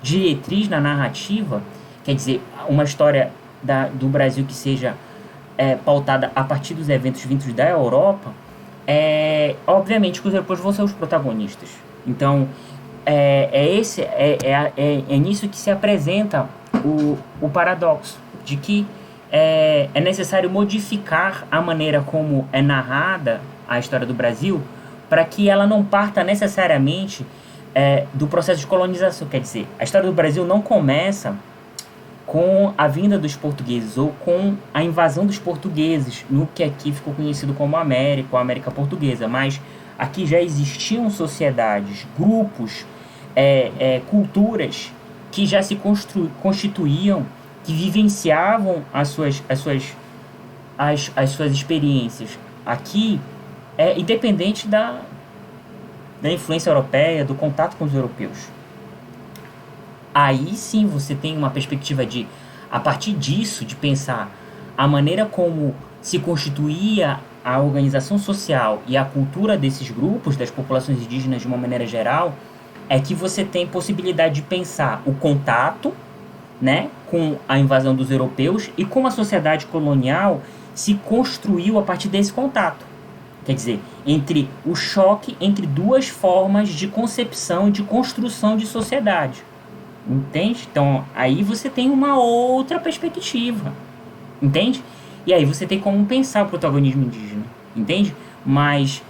diretriz na narrativa, quer dizer, uma história do Brasil que seja pautada a partir dos eventos vindos da Europa, obviamente que os europeus vão ser os protagonistas. Então, nisso que se apresenta o paradoxo, de que é necessário modificar a maneira como é narrada a história do Brasil para que ela não parta necessariamente do processo de colonização. Quer dizer, a história do Brasil não começa com a vinda dos portugueses ou com a invasão dos portugueses no que aqui ficou conhecido como América ou América Portuguesa, mas aqui já existiam sociedades, grupos, culturas que já se constituíam, que vivenciavam as suas experiências aqui, independente da influência europeia, do contato com os europeus. Aí sim você tem uma perspectiva de, a partir disso, de pensar a maneira como se constituía a organização social e a cultura desses grupos, das populações indígenas de uma maneira geral, que você tem possibilidade de pensar o contato, né, com a invasão dos europeus e como a sociedade colonial se construiu a partir desse contato. Quer dizer, entre o choque entre 2 formas de concepção e de construção de sociedade. entende? Então, aí você tem uma outra perspectiva, entende? E aí você tem como pensar o protagonismo indígena, entende? Mas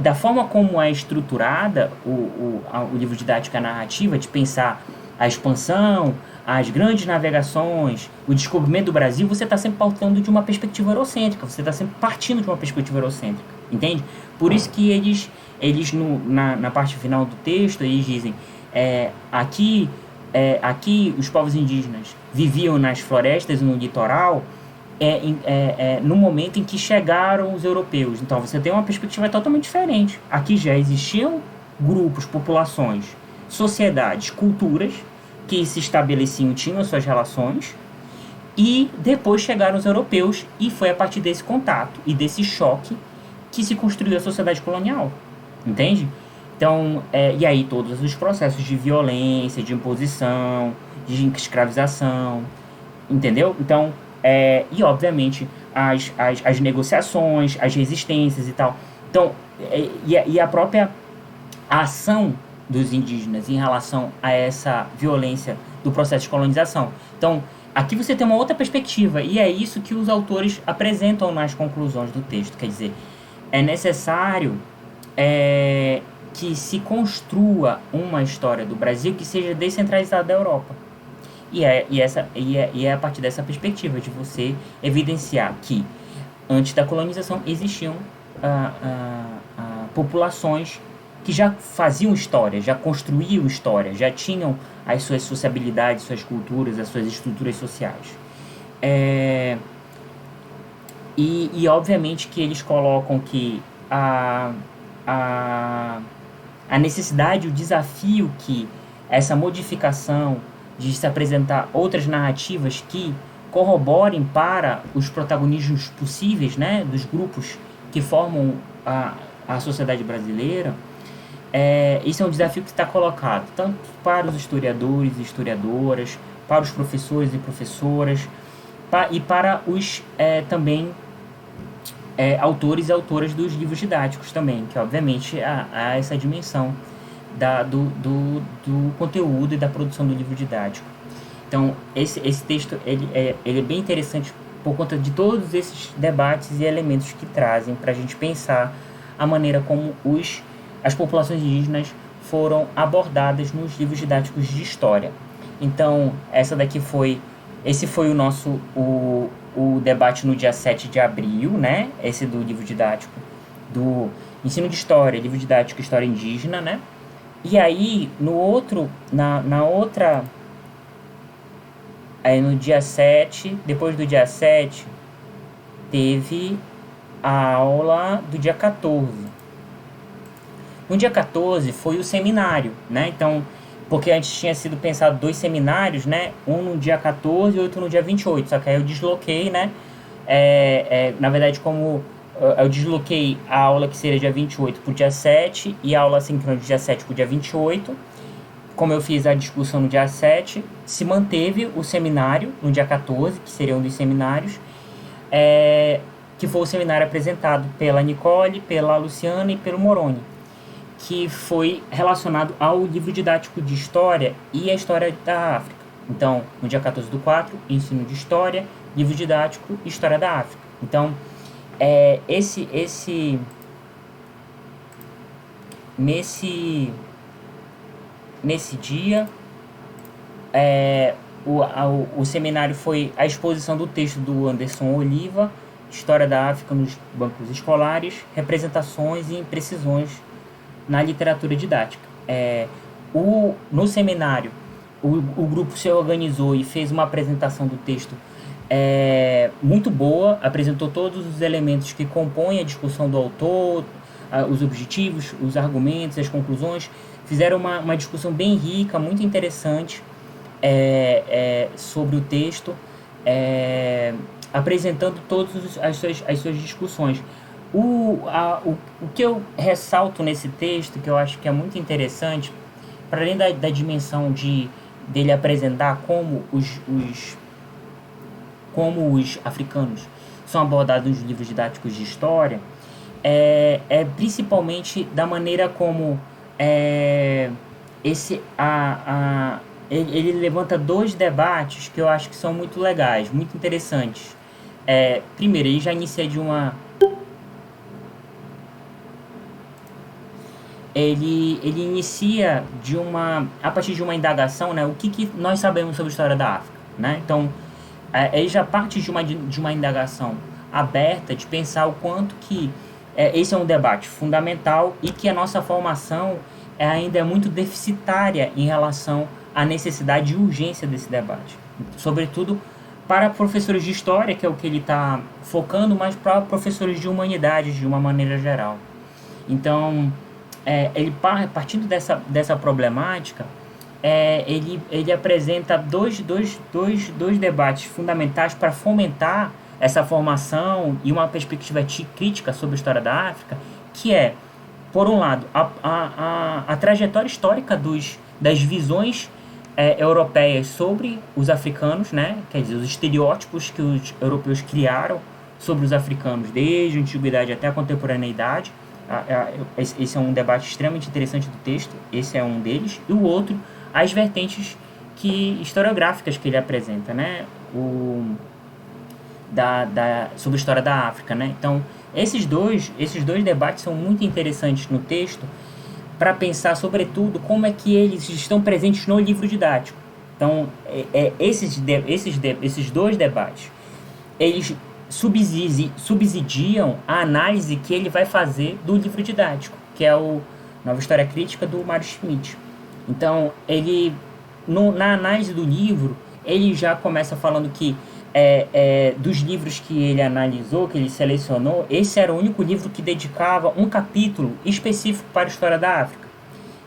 da forma como é estruturada o livro didático, a narrativa, de pensar a expansão, as grandes navegações, o descobrimento do Brasil, você está sempre pautando de uma perspectiva eurocêntrica, você está sempre partindo de uma perspectiva eurocêntrica, entende? Por isso que eles na parte final do texto, eles dizem, aqui os povos indígenas viviam nas florestas e no litoral, no momento em que chegaram os europeus. Então você tem uma perspectiva totalmente diferente. Aqui já existiam grupos, populações, sociedades, culturas que se estabeleciam, tinham suas relações, e depois chegaram os europeus, e foi a partir desse contato e desse choque que se construiu a sociedade colonial. Entende? Então, e aí todos os processos de violência, de imposição, de escravização, entendeu? Então, e obviamente as negociações, as resistências e tal. Então, e a própria ação dos indígenas em relação a essa violência do processo de colonização. Então, aqui você tem uma outra perspectiva, e é isso que os autores apresentam nas conclusões do texto. Quer dizer, é necessário que se construa uma história do Brasil que seja descentralizada da Europa. E é a partir dessa perspectiva de você evidenciar que antes da colonização existiam populações que já faziam história, já construíam história, já tinham as suas sociabilidades, suas culturas, as suas estruturas sociais. E obviamente que eles colocam que a necessidade, o desafio que essa modificação de se apresentar outras narrativas que corroborem para os protagonismos possíveis, né, dos grupos que formam a sociedade brasileira, isso é um desafio que está colocado tanto para os historiadores e historiadoras, para os professores e professoras, e para os também autores e autoras dos livros didáticos também, que obviamente há essa dimensão do conteúdo e da produção do livro didático. Então, esse texto ele é bem interessante por conta de todos esses debates e elementos que trazem para a gente pensar a maneira como as populações indígenas foram abordadas nos livros didáticos de história. Então, esse foi o nosso o debate no dia 7 de abril, né? Esse do livro didático do ensino de história, livro didático História Indígena, né? E aí, no dia 7, depois do dia 7, teve a aula do dia 14. No dia 14 foi o seminário, né? Então, porque antes tinha sido pensado 2 seminários, né? Um no dia 14 e outro no dia 28. Só que aí eu desloquei, né? Na verdade, como eu desloquei a aula que seria dia 28 para o dia 7 e a aula síncrona do dia 7 para o dia 28. Como eu fiz a discussão no dia 7, se manteve o seminário no dia 14, que seria um dos seminários, que foi o seminário apresentado pela Nicole, pela Luciana e pelo Moroni, que foi relacionado ao livro didático de História e a História da África. Então, no dia 14 do 4, ensino de História, livro didático e História da África. Então, nesse dia, o seminário foi a exposição do texto do Anderson Oliva, História da África nos bancos escolares, representações e imprecisões na literatura didática. No seminário, o grupo se organizou e fez uma apresentação do texto muito boa, apresentou todos os elementos que compõem a discussão do autor, os objetivos, os argumentos, as conclusões. Fizeram uma discussão bem rica, muito interessante sobre o texto, apresentando todas as suas discussões. O que eu ressalto nesse texto, que eu acho que é muito interessante, para além da dimensão dele apresentar como os africanos são abordados nos livros didáticos de história, principalmente da maneira como ele levanta dois debates que eu acho que são muito legais, muito interessantes. Primeiro, ele já inicia de uma... Ele inicia a partir de uma indagação, né? O que nós sabemos sobre a história da África, né? Então, ele já parte de uma indagação aberta, de pensar o quanto que esse é um debate fundamental e que a nossa formação ainda é muito deficitária em relação à necessidade e urgência desse debate. Sobretudo para professores de história, que é o que ele está focando, mas para professores de humanidades de uma maneira geral. Então, ele partindo dessa problemática, ele apresenta dois debates fundamentais para fomentar essa formação e uma perspectiva crítica sobre a história da África, que é, por um lado, a trajetória histórica das visões europeias sobre os africanos, né? Quer dizer, os estereótipos que os europeus criaram sobre os africanos desde a antiguidade até a contemporaneidade. Esse é um debate extremamente interessante do texto, esse é um deles. E o outro, as vertentes historiográficas que ele apresenta, né? Sobre a história da África, né? Então, esses dois debates são muito interessantes no texto para pensar, sobretudo, como é que eles estão presentes no livro didático. Então, esses dois debates, eles subsidiam a análise que ele vai fazer do livro didático, que é o Nova História Crítica, do Mário Schmidt. Então, na análise do livro, ele já começa falando que dos livros que ele analisou, que ele selecionou, esse era o único livro que dedicava um capítulo específico para a história da África.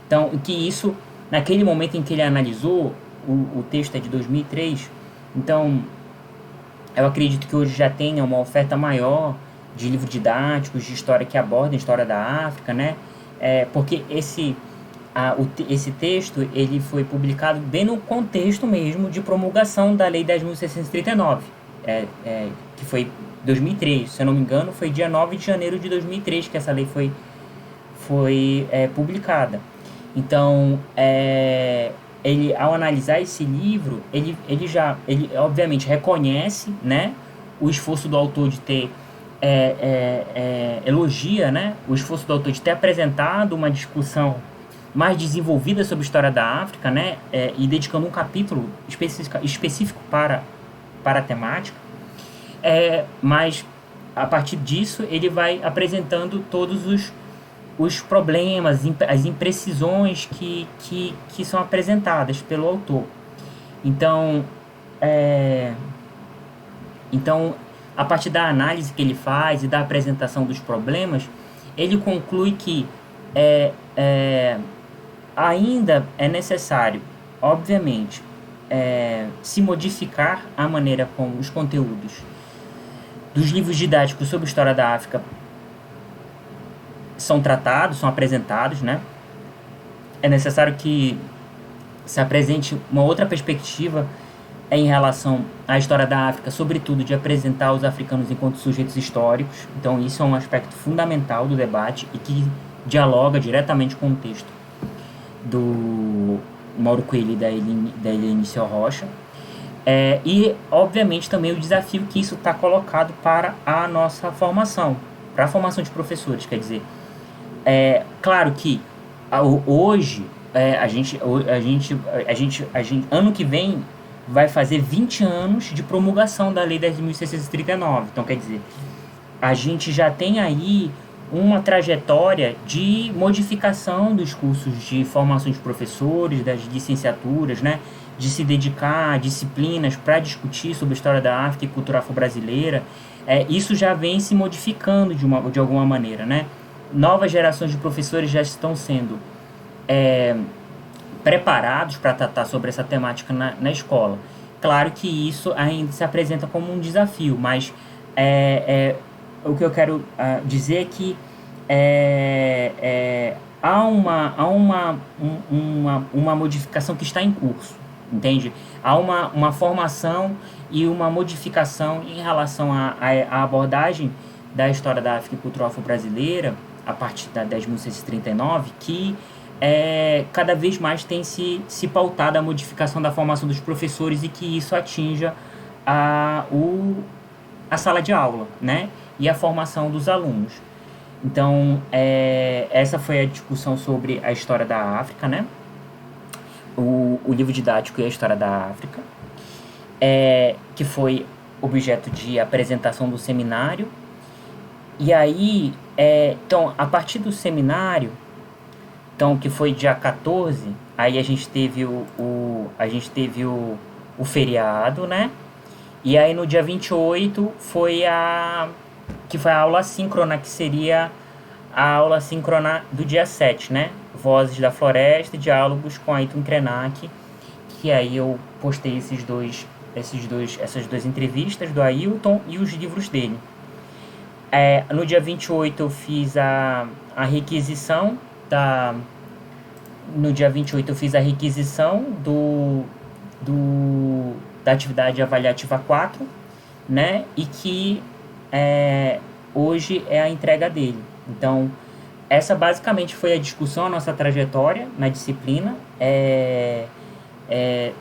Então, que isso, naquele momento em que ele analisou, o texto é de 2003, então eu acredito que hoje já tenha uma oferta maior de livros didáticos, de história que abordem a história da África, né? Porque esse texto ele foi publicado bem no contexto mesmo de promulgação da Lei 10.639, que foi 2003, se eu não me engano, foi dia 9 de janeiro de 2003 que essa lei foi publicada. Então, ele, ao analisar esse livro, ele obviamente reconhece, né, o esforço do autor de ter elogia, né, o esforço do autor de ter apresentado uma discussão mais desenvolvida sobre a história da África, né, e dedicando um capítulo específico para a temática, mas a partir disso ele vai apresentando todos os problemas, as imprecisões que são apresentadas pelo autor. Então, a partir da análise que ele faz e da apresentação dos problemas, ele conclui que ainda é necessário, obviamente, se modificar a maneira como os conteúdos dos livros didáticos sobre a história da África são tratados, são apresentados, né? É necessário que se apresente uma outra perspectiva em relação à história da África, sobretudo de apresentar os africanos enquanto sujeitos históricos. Então, isso é um aspecto fundamental do debate e que dialoga diretamente com o texto do Mauro Coelho e da Eliane Rocha. E, obviamente, também o desafio que isso está colocado para a nossa formação, para a formação de professores, quer dizer, claro que hoje a gente ano que vem vai fazer 20 anos de promulgação da Lei 10.639. Então, quer dizer, a gente já tem aí uma trajetória de modificação dos cursos de formação de professores, das licenciaturas, né? De se dedicar a disciplinas para discutir sobre a história da África e cultura afro-brasileira. Isso já vem se modificando de alguma maneira, né? Novas gerações de professores já estão sendo preparados para tratar sobre essa temática na escola. Claro que isso ainda se apresenta como um desafio, mas o que eu quero dizer é que há uma modificação que está em curso, entende? Há uma formação e uma modificação em relação à abordagem da história da África e cultura afro-brasileira, a partir da 10.639, que cada vez mais tem se pautado a modificação da formação dos professores e que isso atinja a sala de aula, né? E a formação dos alunos. Então, essa foi a discussão sobre a história da África, né? O livro didático e a história da África, que foi objeto de apresentação do seminário. E aí, então, a partir do seminário, então, que foi dia 14, aí a gente teve o feriado, né? E aí no dia 28 foi a aula síncrona, que seria a aula síncrona do dia 7, né? Vozes da Floresta e Diálogos com Ayrton Krenak, que aí eu postei essas duas entrevistas do Ailton e os livros dele. No dia 28 eu fiz a requisição da atividade avaliativa 4, né? E que hoje é a entrega dele. Então, essa basicamente foi a discussão, a nossa trajetória na disciplina,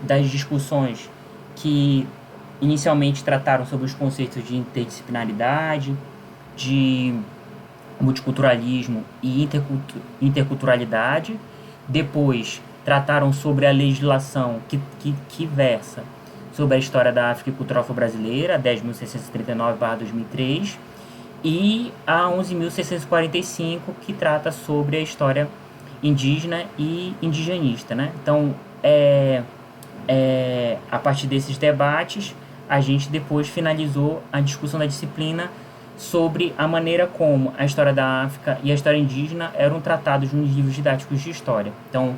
das discussões que inicialmente trataram sobre os conceitos de interdisciplinaridade, de multiculturalismo e interculturalidade. Depois trataram sobre a legislação que versa sobre a história da África e cultura afro-brasileira, 10.639/2003, e a 11.645, que trata sobre a história indígena e indigenista, né? Então, a partir desses debates, a gente depois finalizou a discussão da disciplina sobre a maneira como a história da África e a história indígena eram tratados nos livros didáticos de história. Então,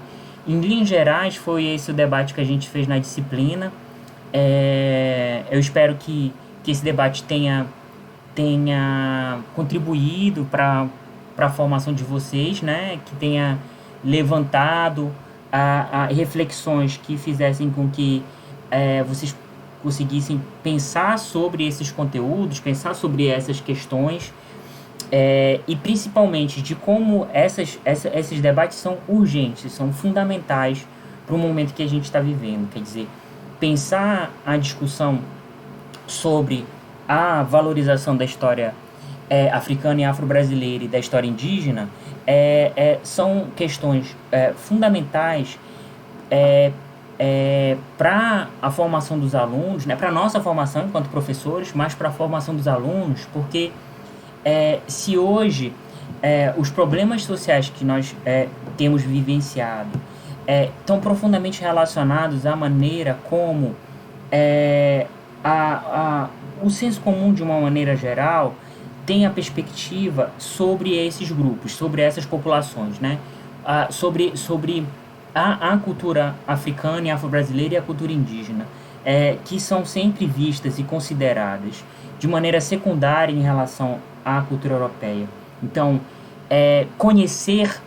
em linhas gerais, foi esse o debate que a gente fez na disciplina. Eu espero que esse debate tenha contribuído para a formação de vocês, né? Que tenha levantado a reflexões que fizessem com que vocês conseguissem pensar sobre esses conteúdos, pensar sobre essas questões, e principalmente de como esses debates são urgentes, são fundamentais para o momento que a gente está vivendo. Quer dizer, pensar a discussão sobre a valorização da história africana e afro-brasileira e da história indígena são questões fundamentais para a formação dos alunos, né, para a nossa formação enquanto professores, mas para a formação dos alunos, porque se hoje os problemas sociais que nós temos vivenciado estão profundamente relacionados à maneira como o senso comum, de uma maneira geral, tem a perspectiva sobre esses grupos, sobre essas populações, né? Sobre a cultura africana e afro-brasileira e a cultura indígena, que são sempre vistas e consideradas de maneira secundária em relação à cultura europeia. Então, conhecer,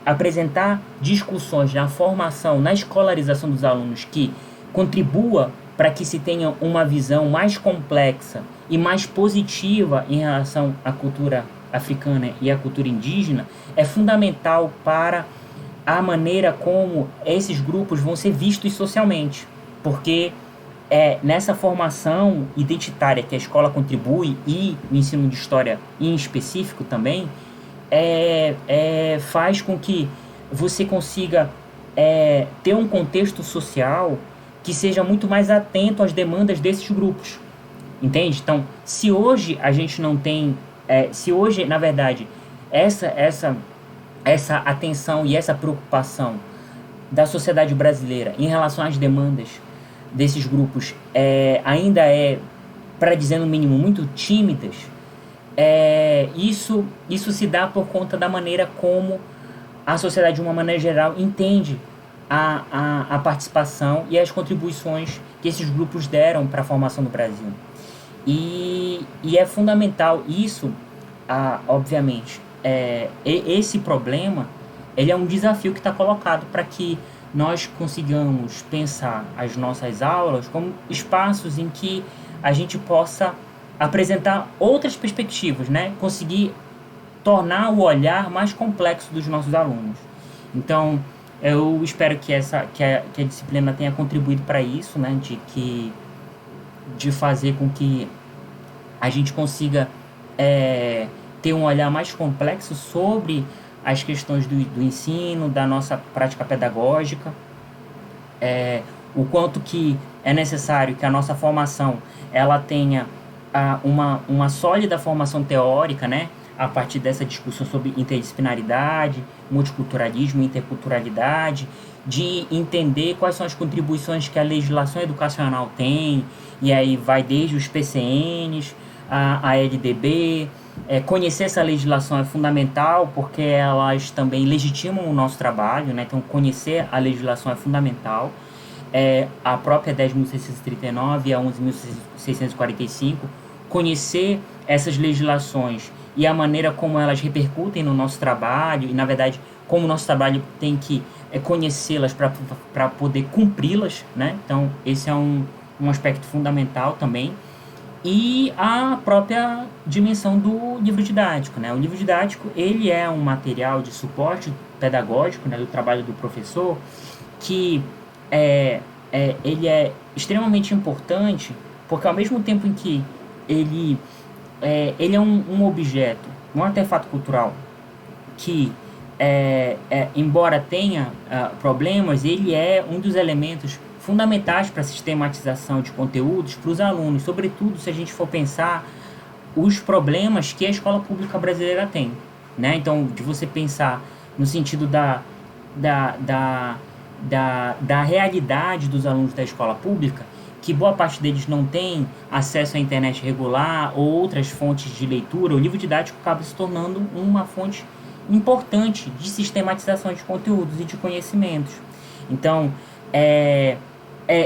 apresentar discussões na formação, na escolarização dos alunos que contribua para que se tenha uma visão mais complexa e mais positiva em relação à cultura africana e à cultura indígena é fundamental para a maneira como esses grupos vão ser vistos socialmente, porque nessa formação identitária que a escola contribui, e o ensino de história em específico também, faz com que você consiga ter um contexto social que seja muito mais atento às demandas desses grupos, entende? Então, se hoje a gente não tem, se hoje, na verdade, essa atenção e essa preocupação da sociedade brasileira em relação às demandas desses grupos ainda para dizer no mínimo, muito tímidas, isso se dá por conta da maneira como a sociedade, de uma maneira geral, entende a participação e as contribuições que esses grupos deram para a formação do Brasil. E é fundamental isso, obviamente. Esse problema, ele é um desafio que está colocado para que nós consigamos pensar as nossas aulas como espaços em que a gente possa apresentar outras perspectivas, né? Conseguir tornar o olhar mais complexo dos nossos alunos. Então, eu espero que a disciplina tenha contribuído para isso, né, de fazer com que a gente consiga ter um olhar mais complexo sobre as questões do ensino, da nossa prática pedagógica, o quanto que é necessário que a nossa formação ela tenha uma sólida formação teórica, né, a partir dessa discussão sobre interdisciplinaridade, multiculturalismo, interculturalidade, de entender quais são as contribuições que a legislação educacional tem, e aí vai desde os PCNs, a LDB. Conhecer essa legislação é fundamental, porque elas também legitimam o nosso trabalho, né? Então, conhecer a legislação é fundamental. A própria 10.639 e a 11.645, conhecer essas legislações e a maneira como elas repercutem no nosso trabalho, e, na verdade, como o nosso trabalho tem que conhecê-las para poder cumpri-las, né? Então, esse é um aspecto fundamental também. E a própria dimensão do livro didático, né? O livro didático, ele é um material de suporte pedagógico, né, do trabalho do professor, que ele é extremamente importante, porque ao mesmo tempo em que ele é um objeto, um artefato cultural que, embora tenha problemas, ele é um dos elementos fundamentais para a sistematização de conteúdos para os alunos, sobretudo se a gente for pensar os problemas que a escola pública brasileira tem, né? Então, de você pensar no sentido da realidade dos alunos da escola pública, que boa parte deles não tem acesso à internet regular ou outras fontes de leitura, o livro didático acaba se tornando uma fonte importante de sistematização de conteúdos e de conhecimentos. Então,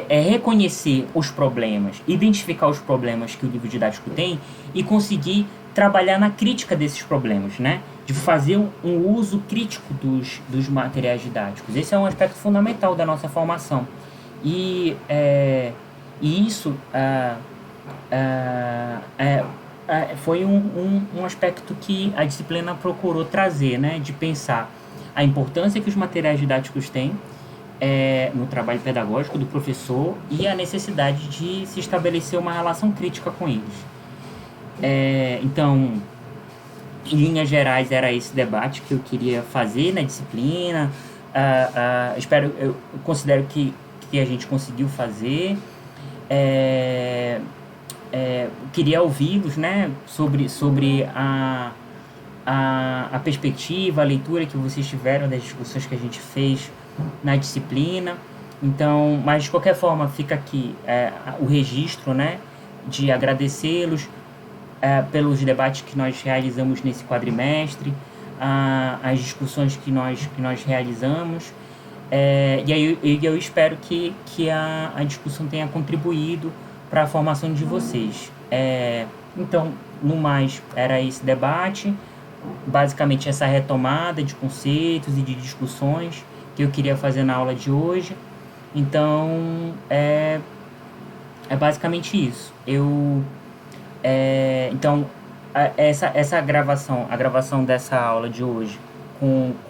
reconhecer os problemas, identificar os problemas que o livro didático tem e conseguir trabalhar na crítica desses problemas, né? De fazer um uso crítico dos materiais didáticos. Esse é um aspecto fundamental da nossa formação. E isso foi um aspecto que a disciplina procurou trazer, né? De pensar a importância que os materiais didáticos têm no trabalho pedagógico do professor e a necessidade de se estabelecer uma relação crítica com eles. Então, em linhas gerais, era esse debate que eu queria fazer na disciplina. Eu considero que a gente conseguiu fazer. Queria ouvi-los, né, sobre a perspectiva, a leitura que vocês tiveram das discussões que a gente fez na disciplina. Então, mas de qualquer forma, fica aqui o registro, né, de agradecê-los pelos debates que nós realizamos nesse quadrimestre, as discussões que nós realizamos, e aí eu espero que a discussão tenha contribuído para a formação de vocês. Então, no mais, era esse debate, basicamente essa retomada de conceitos e de discussões que eu queria fazer na aula de hoje. Então, é basicamente isso. Então, essa gravação, a gravação dessa aula de hoje,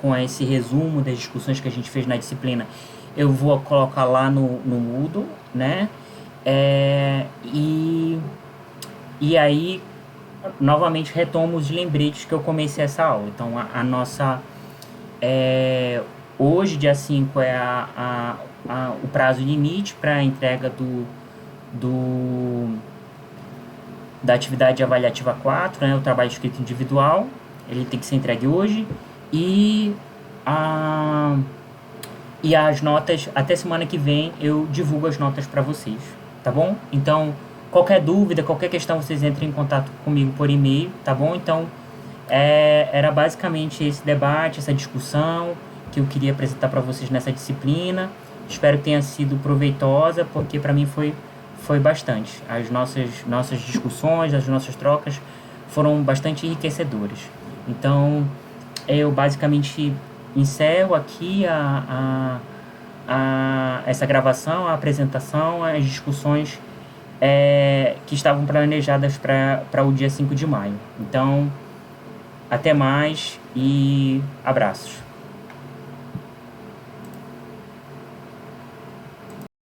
com esse resumo das discussões que a gente fez na disciplina, eu vou colocar lá no Moodle, né? E aí, novamente, retomo os lembretes que eu comecei essa aula. Então, a nossa... hoje, dia 5, o prazo limite para a entrega da atividade avaliativa 4, né, o trabalho escrito individual. Ele tem que ser entregue hoje. E as notas, até semana que vem, eu divulgo as notas para vocês, tá bom? Então, qualquer dúvida, qualquer questão, vocês entrem em contato comigo por e-mail, tá bom? Então, era basicamente esse debate, essa discussão que eu queria apresentar para vocês nessa disciplina. Espero que tenha sido proveitosa, porque para mim foi bastante. As nossas discussões, as nossas trocas foram bastante enriquecedoras. Então, eu basicamente encerro aqui essa gravação, a apresentação, as discussões que estavam planejadas para o dia 5 de maio. Então, Até mais e abraços.